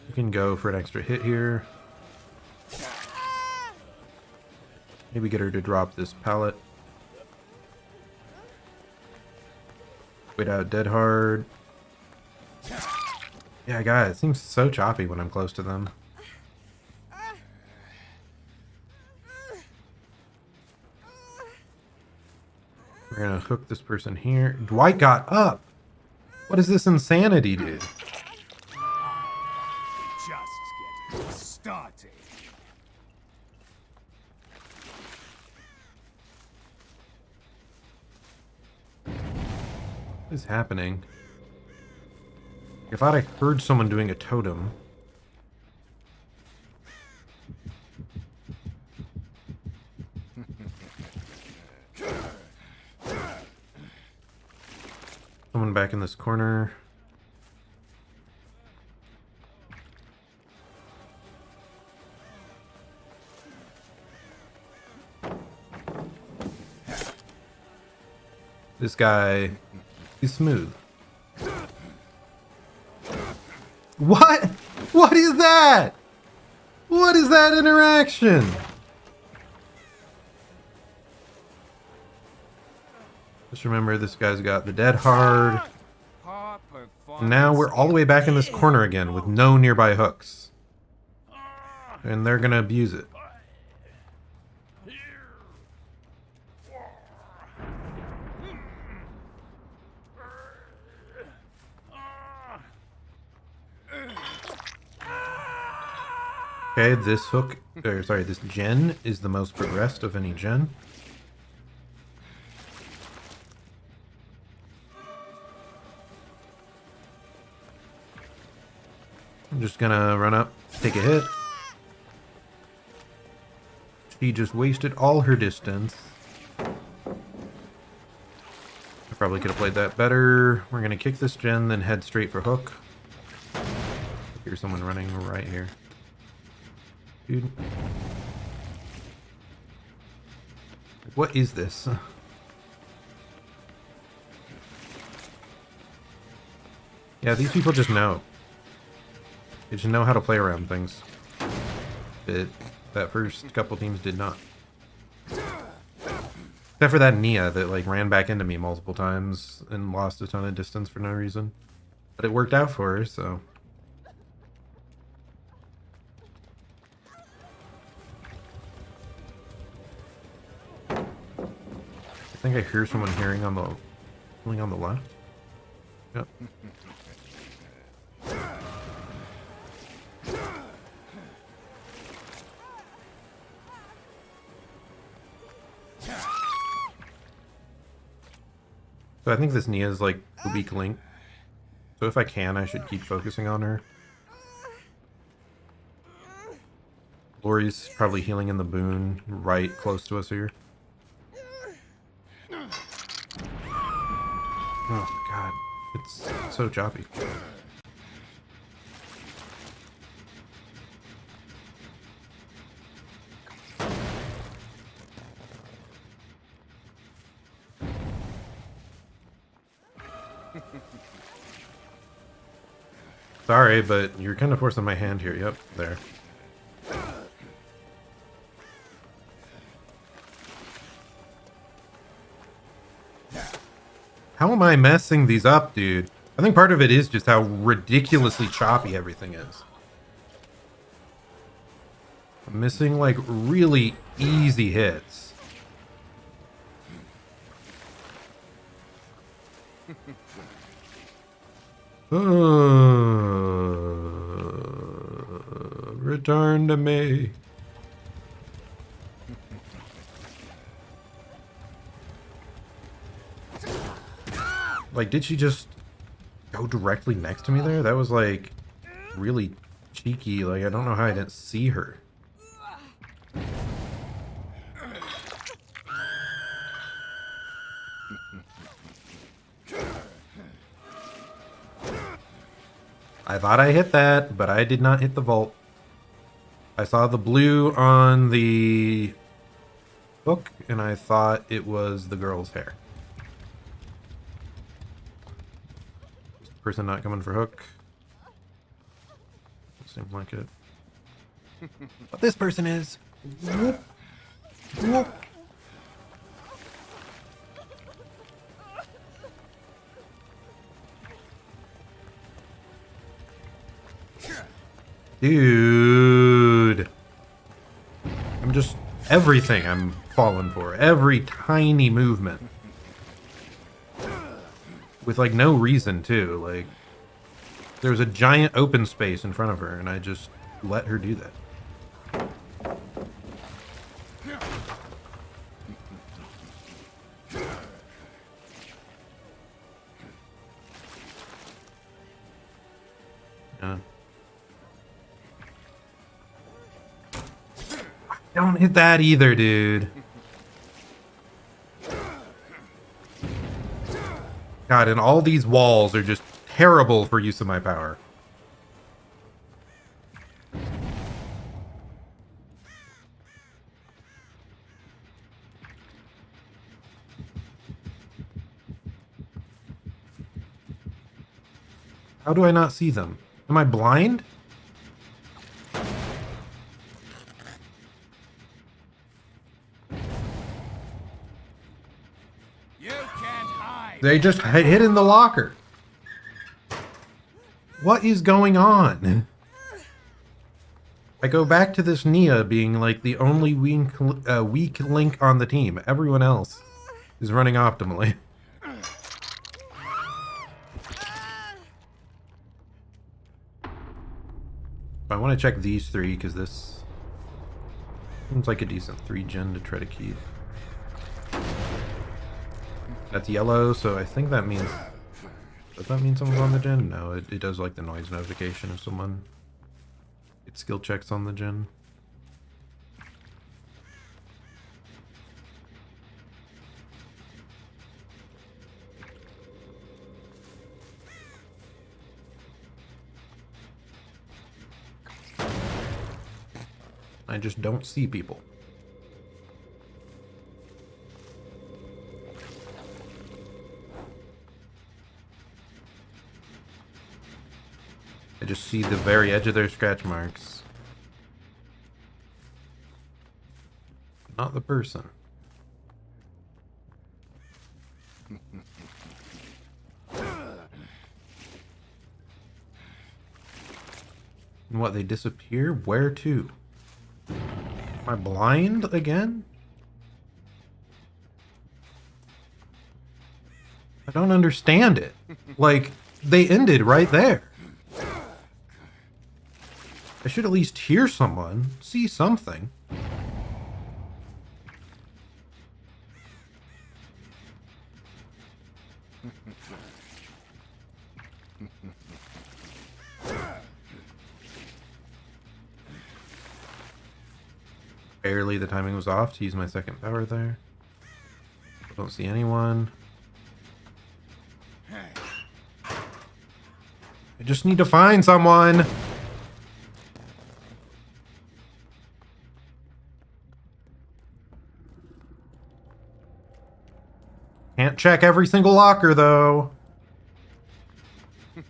You can go for an extra hit here. Maybe get her to drop this pallet. Wait out dead hard. Yeah, guys, it seems so choppy when I'm close to them. We're gonna hook this person here. Dwight got up. What is this insanity, dude? Just getting started. What is happening? I thought I heard someone doing a totem. Someone back in this corner. This guy, he's smooth. What? What is that? What is that interaction? Just remember, this guy's got the dead hard. Now we're all the way back in this corner again with no nearby hooks. And they're gonna abuse it. Okay, this hook, or sorry, this gen is the most progressed of any gen. I'm just gonna run up, take a hit. She just wasted all her distance. I probably could have played that better. We're gonna kick this gen, then head straight for hook. Here's someone running right here. Dude. What is this? Yeah, these people just know. They just know how to play around things. That first couple teams did not. Except for that Nia that like ran back into me multiple times and lost a ton of distance for no reason. But it worked out for her, so. I think I hear someone healing on the left. Yep. So I think this Nia is like the weak link. So if I can, I should keep focusing on her. Lori's probably healing in the boon right close to us here. Oh god, it's so choppy. Sorry, but you're kind of forcing my hand here. Yep, there. How am I messing these up, dude? I think part of it is just how ridiculously choppy everything is. I'm missing, like, really easy hits. Return to me. Like, did she just go directly next to me there? That was, like, really cheeky. Like, I don't know how I didn't see her. I thought I hit that, but I did not hit the vault. I saw the blue on the hook, and I thought it was the girl's hair. Person not coming for hook. Seems like it. But this person is. Whoop. Whoop. Dude. I'm just everything I'm falling for. Every tiny movement. With like no reason too. Like there was a giant open space in front of her and I just let her do that. Don't hit that either, dude. God, and all these walls are just terrible for use of my power. How do I not see them? Am I blind? They just hid in the locker. What is going on? I go back to this Nia being like the only weak link on the team. Everyone else is running optimally. I want to check these three because this seems like a decent 3-gen to try to keep. That's yellow, so I think that means... Does that mean someone's on the gen? No, it does like the noise notification if someone... It skill checks on the gen. I just don't see people. I just see the very edge of their scratch marks. Not the person. And what, they disappear? Where to? Am I blind again? I don't understand it. Like, they ended right there. I should at least hear someone, see something. Barely the timing was off to use my second power there. I don't see anyone. I just need to find someone. Can't check every single locker, though. This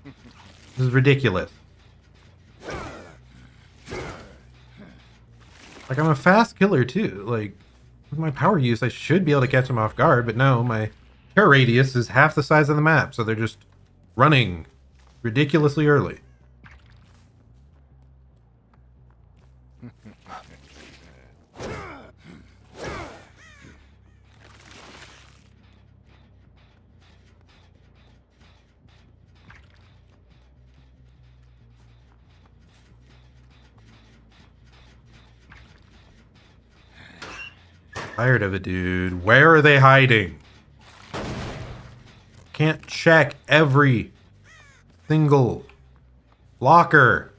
is ridiculous. Like, I'm a fast killer, too. Like, with my power use, I should be able to catch them off guard, but no, my terror radius is half the size of the map, so they're just running ridiculously early. Tired of it, dude. Where are they hiding? Can't check every single locker.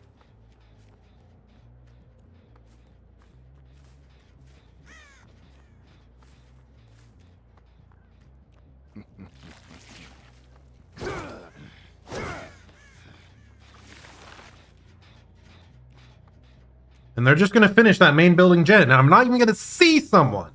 And they're just going to finish that main building gen. And I'm not even going to see someone.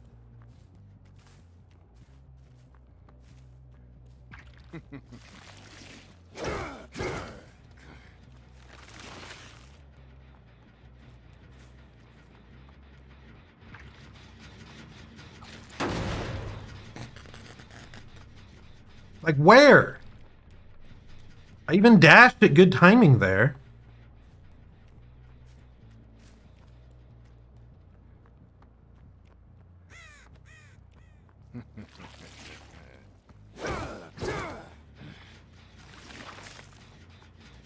Like, where? I even dashed at good timing there.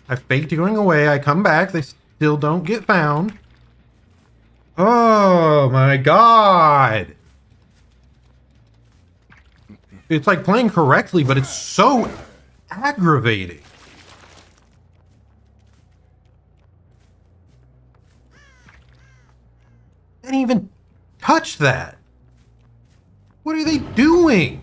I faked going away. I come back. They still don't get found. Oh my god. It's like playing correctly, but it's so aggravating. I didn't even touch that. What are they doing?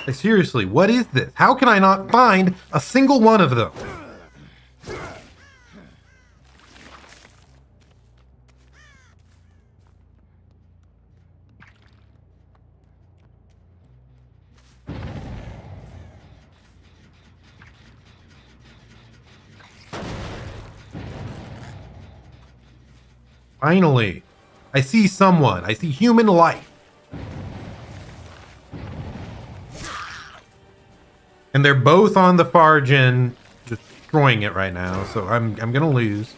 Like, seriously, what is this? How can I not find a single one of them? Finally, I see someone. I see human life. And they're both on the far gen, destroying it right now. So I'm gonna lose.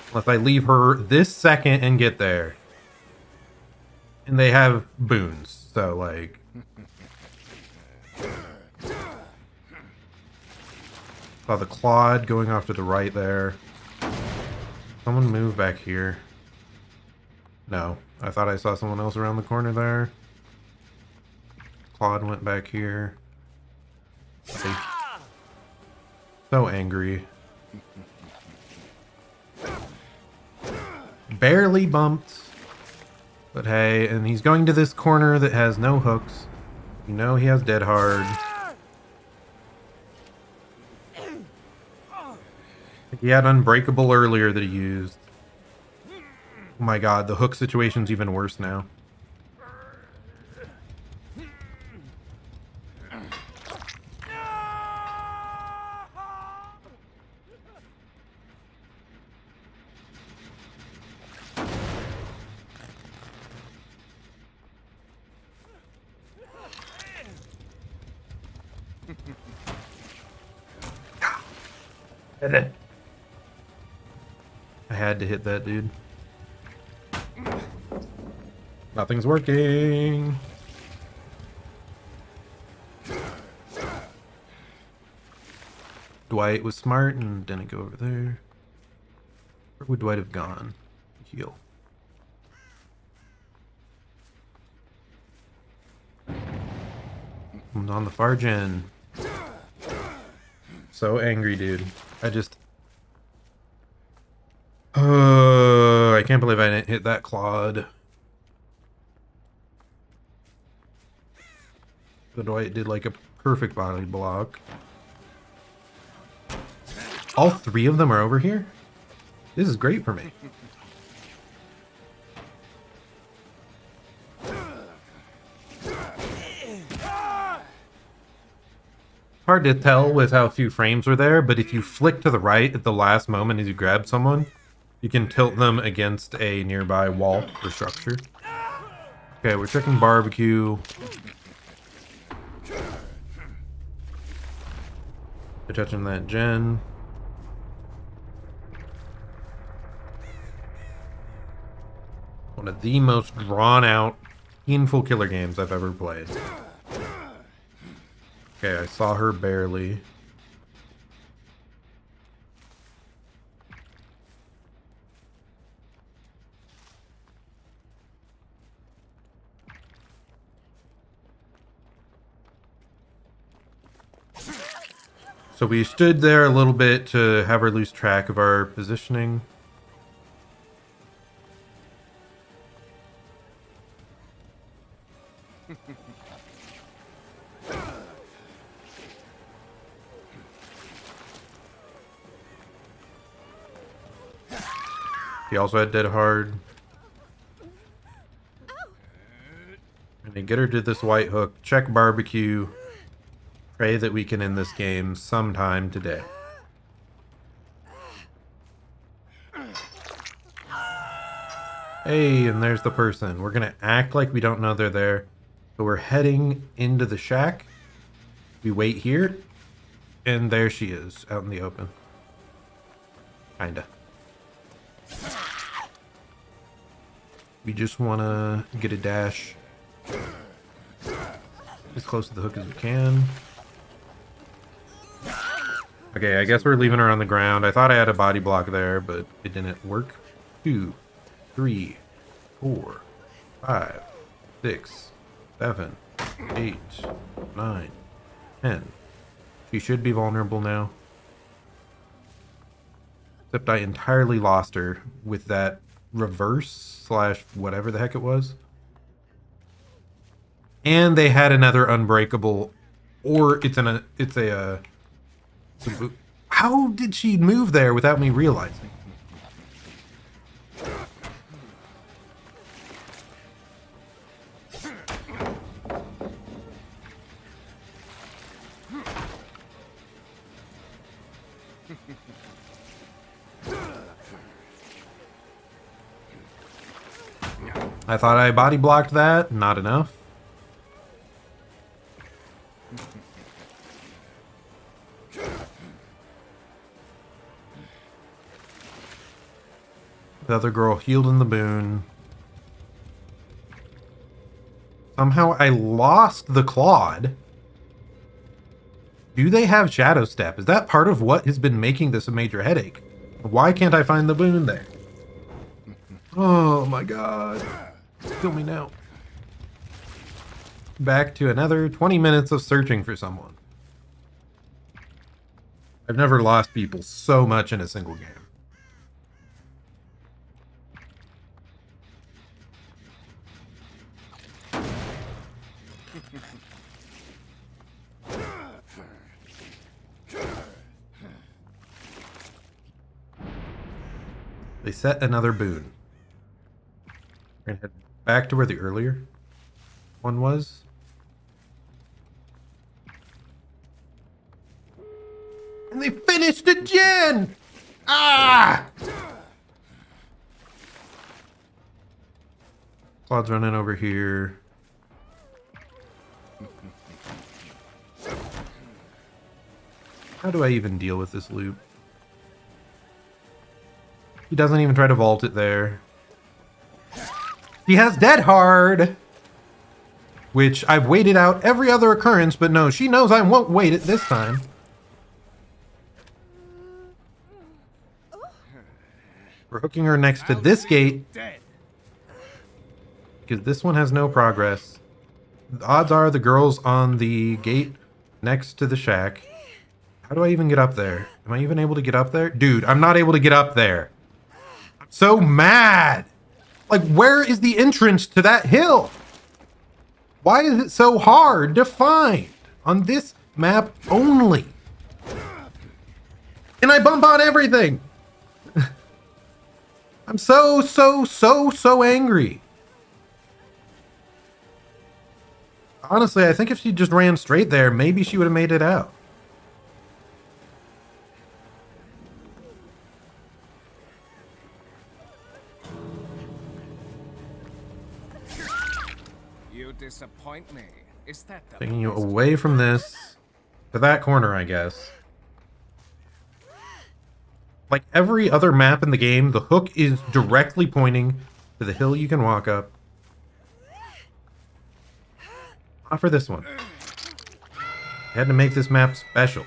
Unless I leave her this second and get there. And they have boons, so like... Saw the Claude going off to the right there. Someone move back here. No, I thought I saw someone else around the corner there. Claude went back here. So angry. Barely bumped. But hey, and he's going to this corner that has no hooks. You know he has dead hard. He had Unbreakable earlier that he used. Oh my god, the hook situation's even worse now. Hit it. I had to hit that dude. Nothing's working. Dwight was smart and didn't go over there. Where would Dwight have gone? Heal. I'm on the far gen. So angry, dude. I just... I can't believe I didn't hit that Claude. The Dwight did like a perfect body block. All three of them are over here? This is great for me. Hard to tell with how few frames were there, but if you flick to the right at the last moment as you grab someone, You can tilt them against a nearby wall or structure. Okay, we're checking barbecue. We're touching that gen. One of the most drawn out, painful killer games I've ever played. Okay, I saw her barely. So we stood there a little bit to have her lose track of our positioning. He also had dead hard. And then get her to this white hook. Check barbecue. Pray that we can end this game sometime today. Hey, and there's the person. We're gonna act like we don't know they're there. So we're heading into the shack. We wait here. And there she is, out in the open. Kinda. We just wanna get a dash as close to the hook as we can. Okay, I guess we're leaving her on the ground. I thought I had a body block there, but it didn't work. 2, 3, 4, 5, 6, 7, 8, 9, 10. She should be vulnerable now. Except I entirely lost her with that reverse / whatever the heck it was. And they had another unbreakable, or it's a how did she move there without me realizing? I thought I body blocked that, not enough. The other girl healed in the boon. Somehow I lost the Claude. Do they have Shadow Step? Is that part of what has been making this a major headache? Why can't I find the boon there? Oh my god. Kill me now. Back to another 20 minutes of searching for someone. I've never lost people so much in a single game. They set another boon. We're gonna head back to where the earlier one was. And they finished it again! Ah! Claude's running over here. How do I even deal with this loop? He doesn't even try to vault it there. He has dead hard! Which I've waited out every other occurrence, but no, she knows I won't wait it this time. We're hooking her next to this gate. Because this one has no progress. The odds are the girl's on the gate next to the shack. How do I even get up there? Am I even able to get up there? Dude, I'm not able to get up there. I'm so mad. Like, where is the entrance to that hill? Why is it so hard to find on this map only? And I bump on everything. I'm so angry. Honestly, I think if she just ran straight there, maybe she would have made it out. You disappoint me. Is that the Taking you best away from this to that corner, I guess. Like every other map in the game, the hook is directly pointing to the hill you can walk up. Not for this one. I had to make this map special.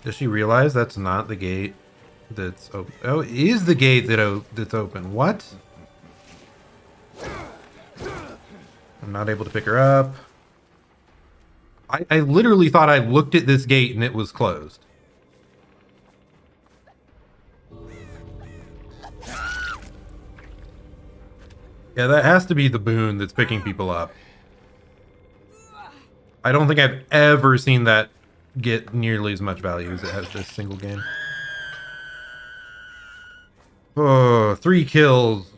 Does she realize that's not the gate that's open? Oh, it is the gate that's open. What? I'm not able to pick her up. I literally thought I looked at this gate and it was closed. Yeah, that has to be the boon that's picking people up. I don't think I've ever seen that get nearly as much value as it has this single game. Oh, 3 kills.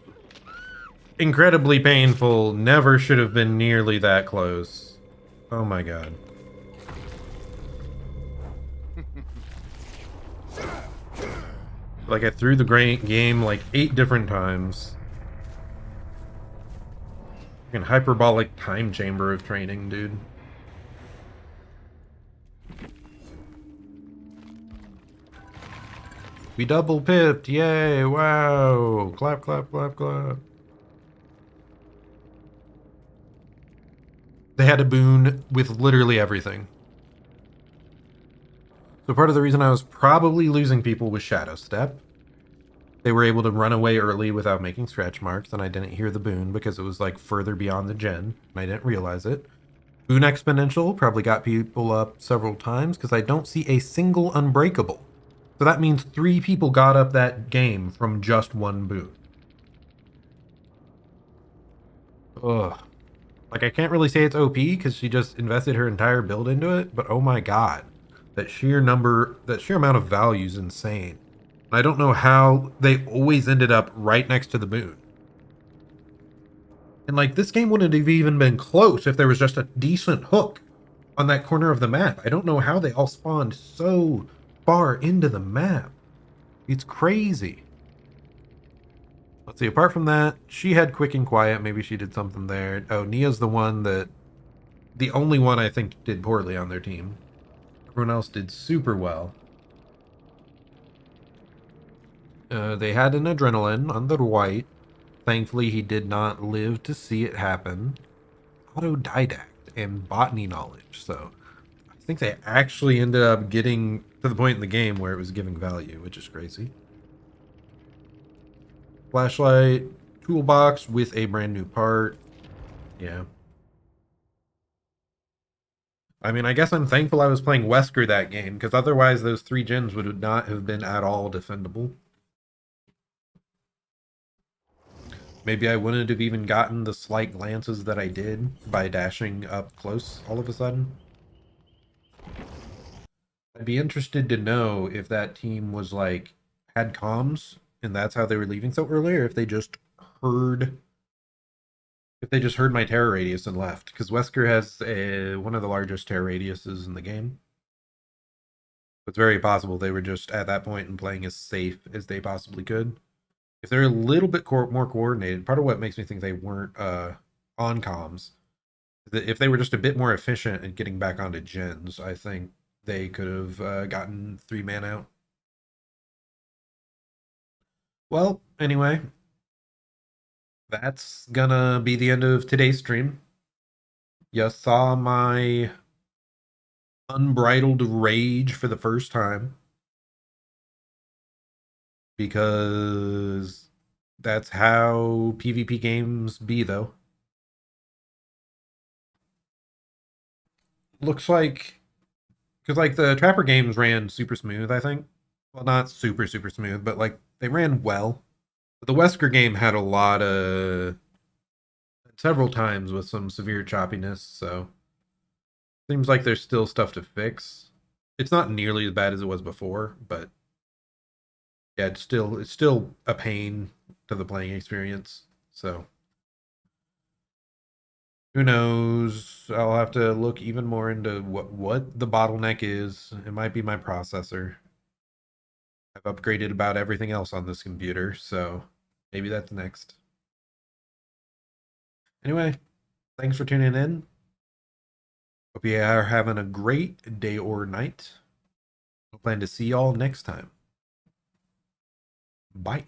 Incredibly painful. Never should have been nearly that close. Oh my god. Like I threw the game like 8 different times. Fucking hyperbolic time chamber of training, dude. We double pipped. Yay. Wow. Clap, clap, clap, clap. They had a boon with literally everything. So part of the reason I was probably losing people was Shadow Step. They were able to run away early without making stretch marks, and I didn't hear the boon because it was like further beyond the gen, and I didn't realize it. Boon Exponential probably got people up several times because I don't see a single unbreakable. So that means 3 people got up that game from just 1 boon. Ugh. Like, I can't really say it's OP because she just invested her entire build into it, but oh my god. That sheer amount of value is insane. I don't know how they always ended up right next to the moon. And like, this game wouldn't have even been close if there was just a decent hook on that corner of the map. I don't know how they all spawned so far into the map. It's crazy. Let's see, apart from that, she had quick and quiet. Maybe she did something there. Oh, Nia's the only one I think did poorly on their team. Everyone else did super well. They had an adrenaline on the white. Thankfully, he did not live to see it happen. Autodidact and botany knowledge. So I think they actually ended up getting to the point in the game where it was giving value, which is crazy. Flashlight, toolbox with a brand new part. Yeah. I mean, I guess I'm thankful I was playing Wesker that game, because otherwise those 3 gens would not have been at all defendable. Maybe I wouldn't have even gotten the slight glances that I did by dashing up close all of a sudden. I'd be interested to know if that team was like, had comms, and that's how they were leaving so early, or if they just heard my terror radius and left, because Wesker has one of the largest terror radiuses in the game. It's very possible they were just at that point and playing as safe as they possibly could. If they're a little bit more coordinated, part of what makes me think they weren't on comms, that if they were just a bit more efficient at getting back onto gens, I think they could have gotten 3-man out. Well, anyway, that's gonna be the end of today's stream. You saw my unbridled rage for the first time, because that's how PvP games be, though. Looks like, because like the Trapper games ran super smooth, I think. Well, not super smooth, but like they ran well. But the Wesker game had a lot of several times with some severe choppiness, so seems like there's still stuff to fix. It's not nearly as bad as it was before, but yeah, it's still a pain to the playing experience. So Who knows? I'll have to look even more into what the bottleneck is. It might be my processor. I've upgraded about everything else on this computer, so maybe that's next. Anyway, thanks for tuning in. Hope you are having a great day or night. I plan to see y'all next time. Bye.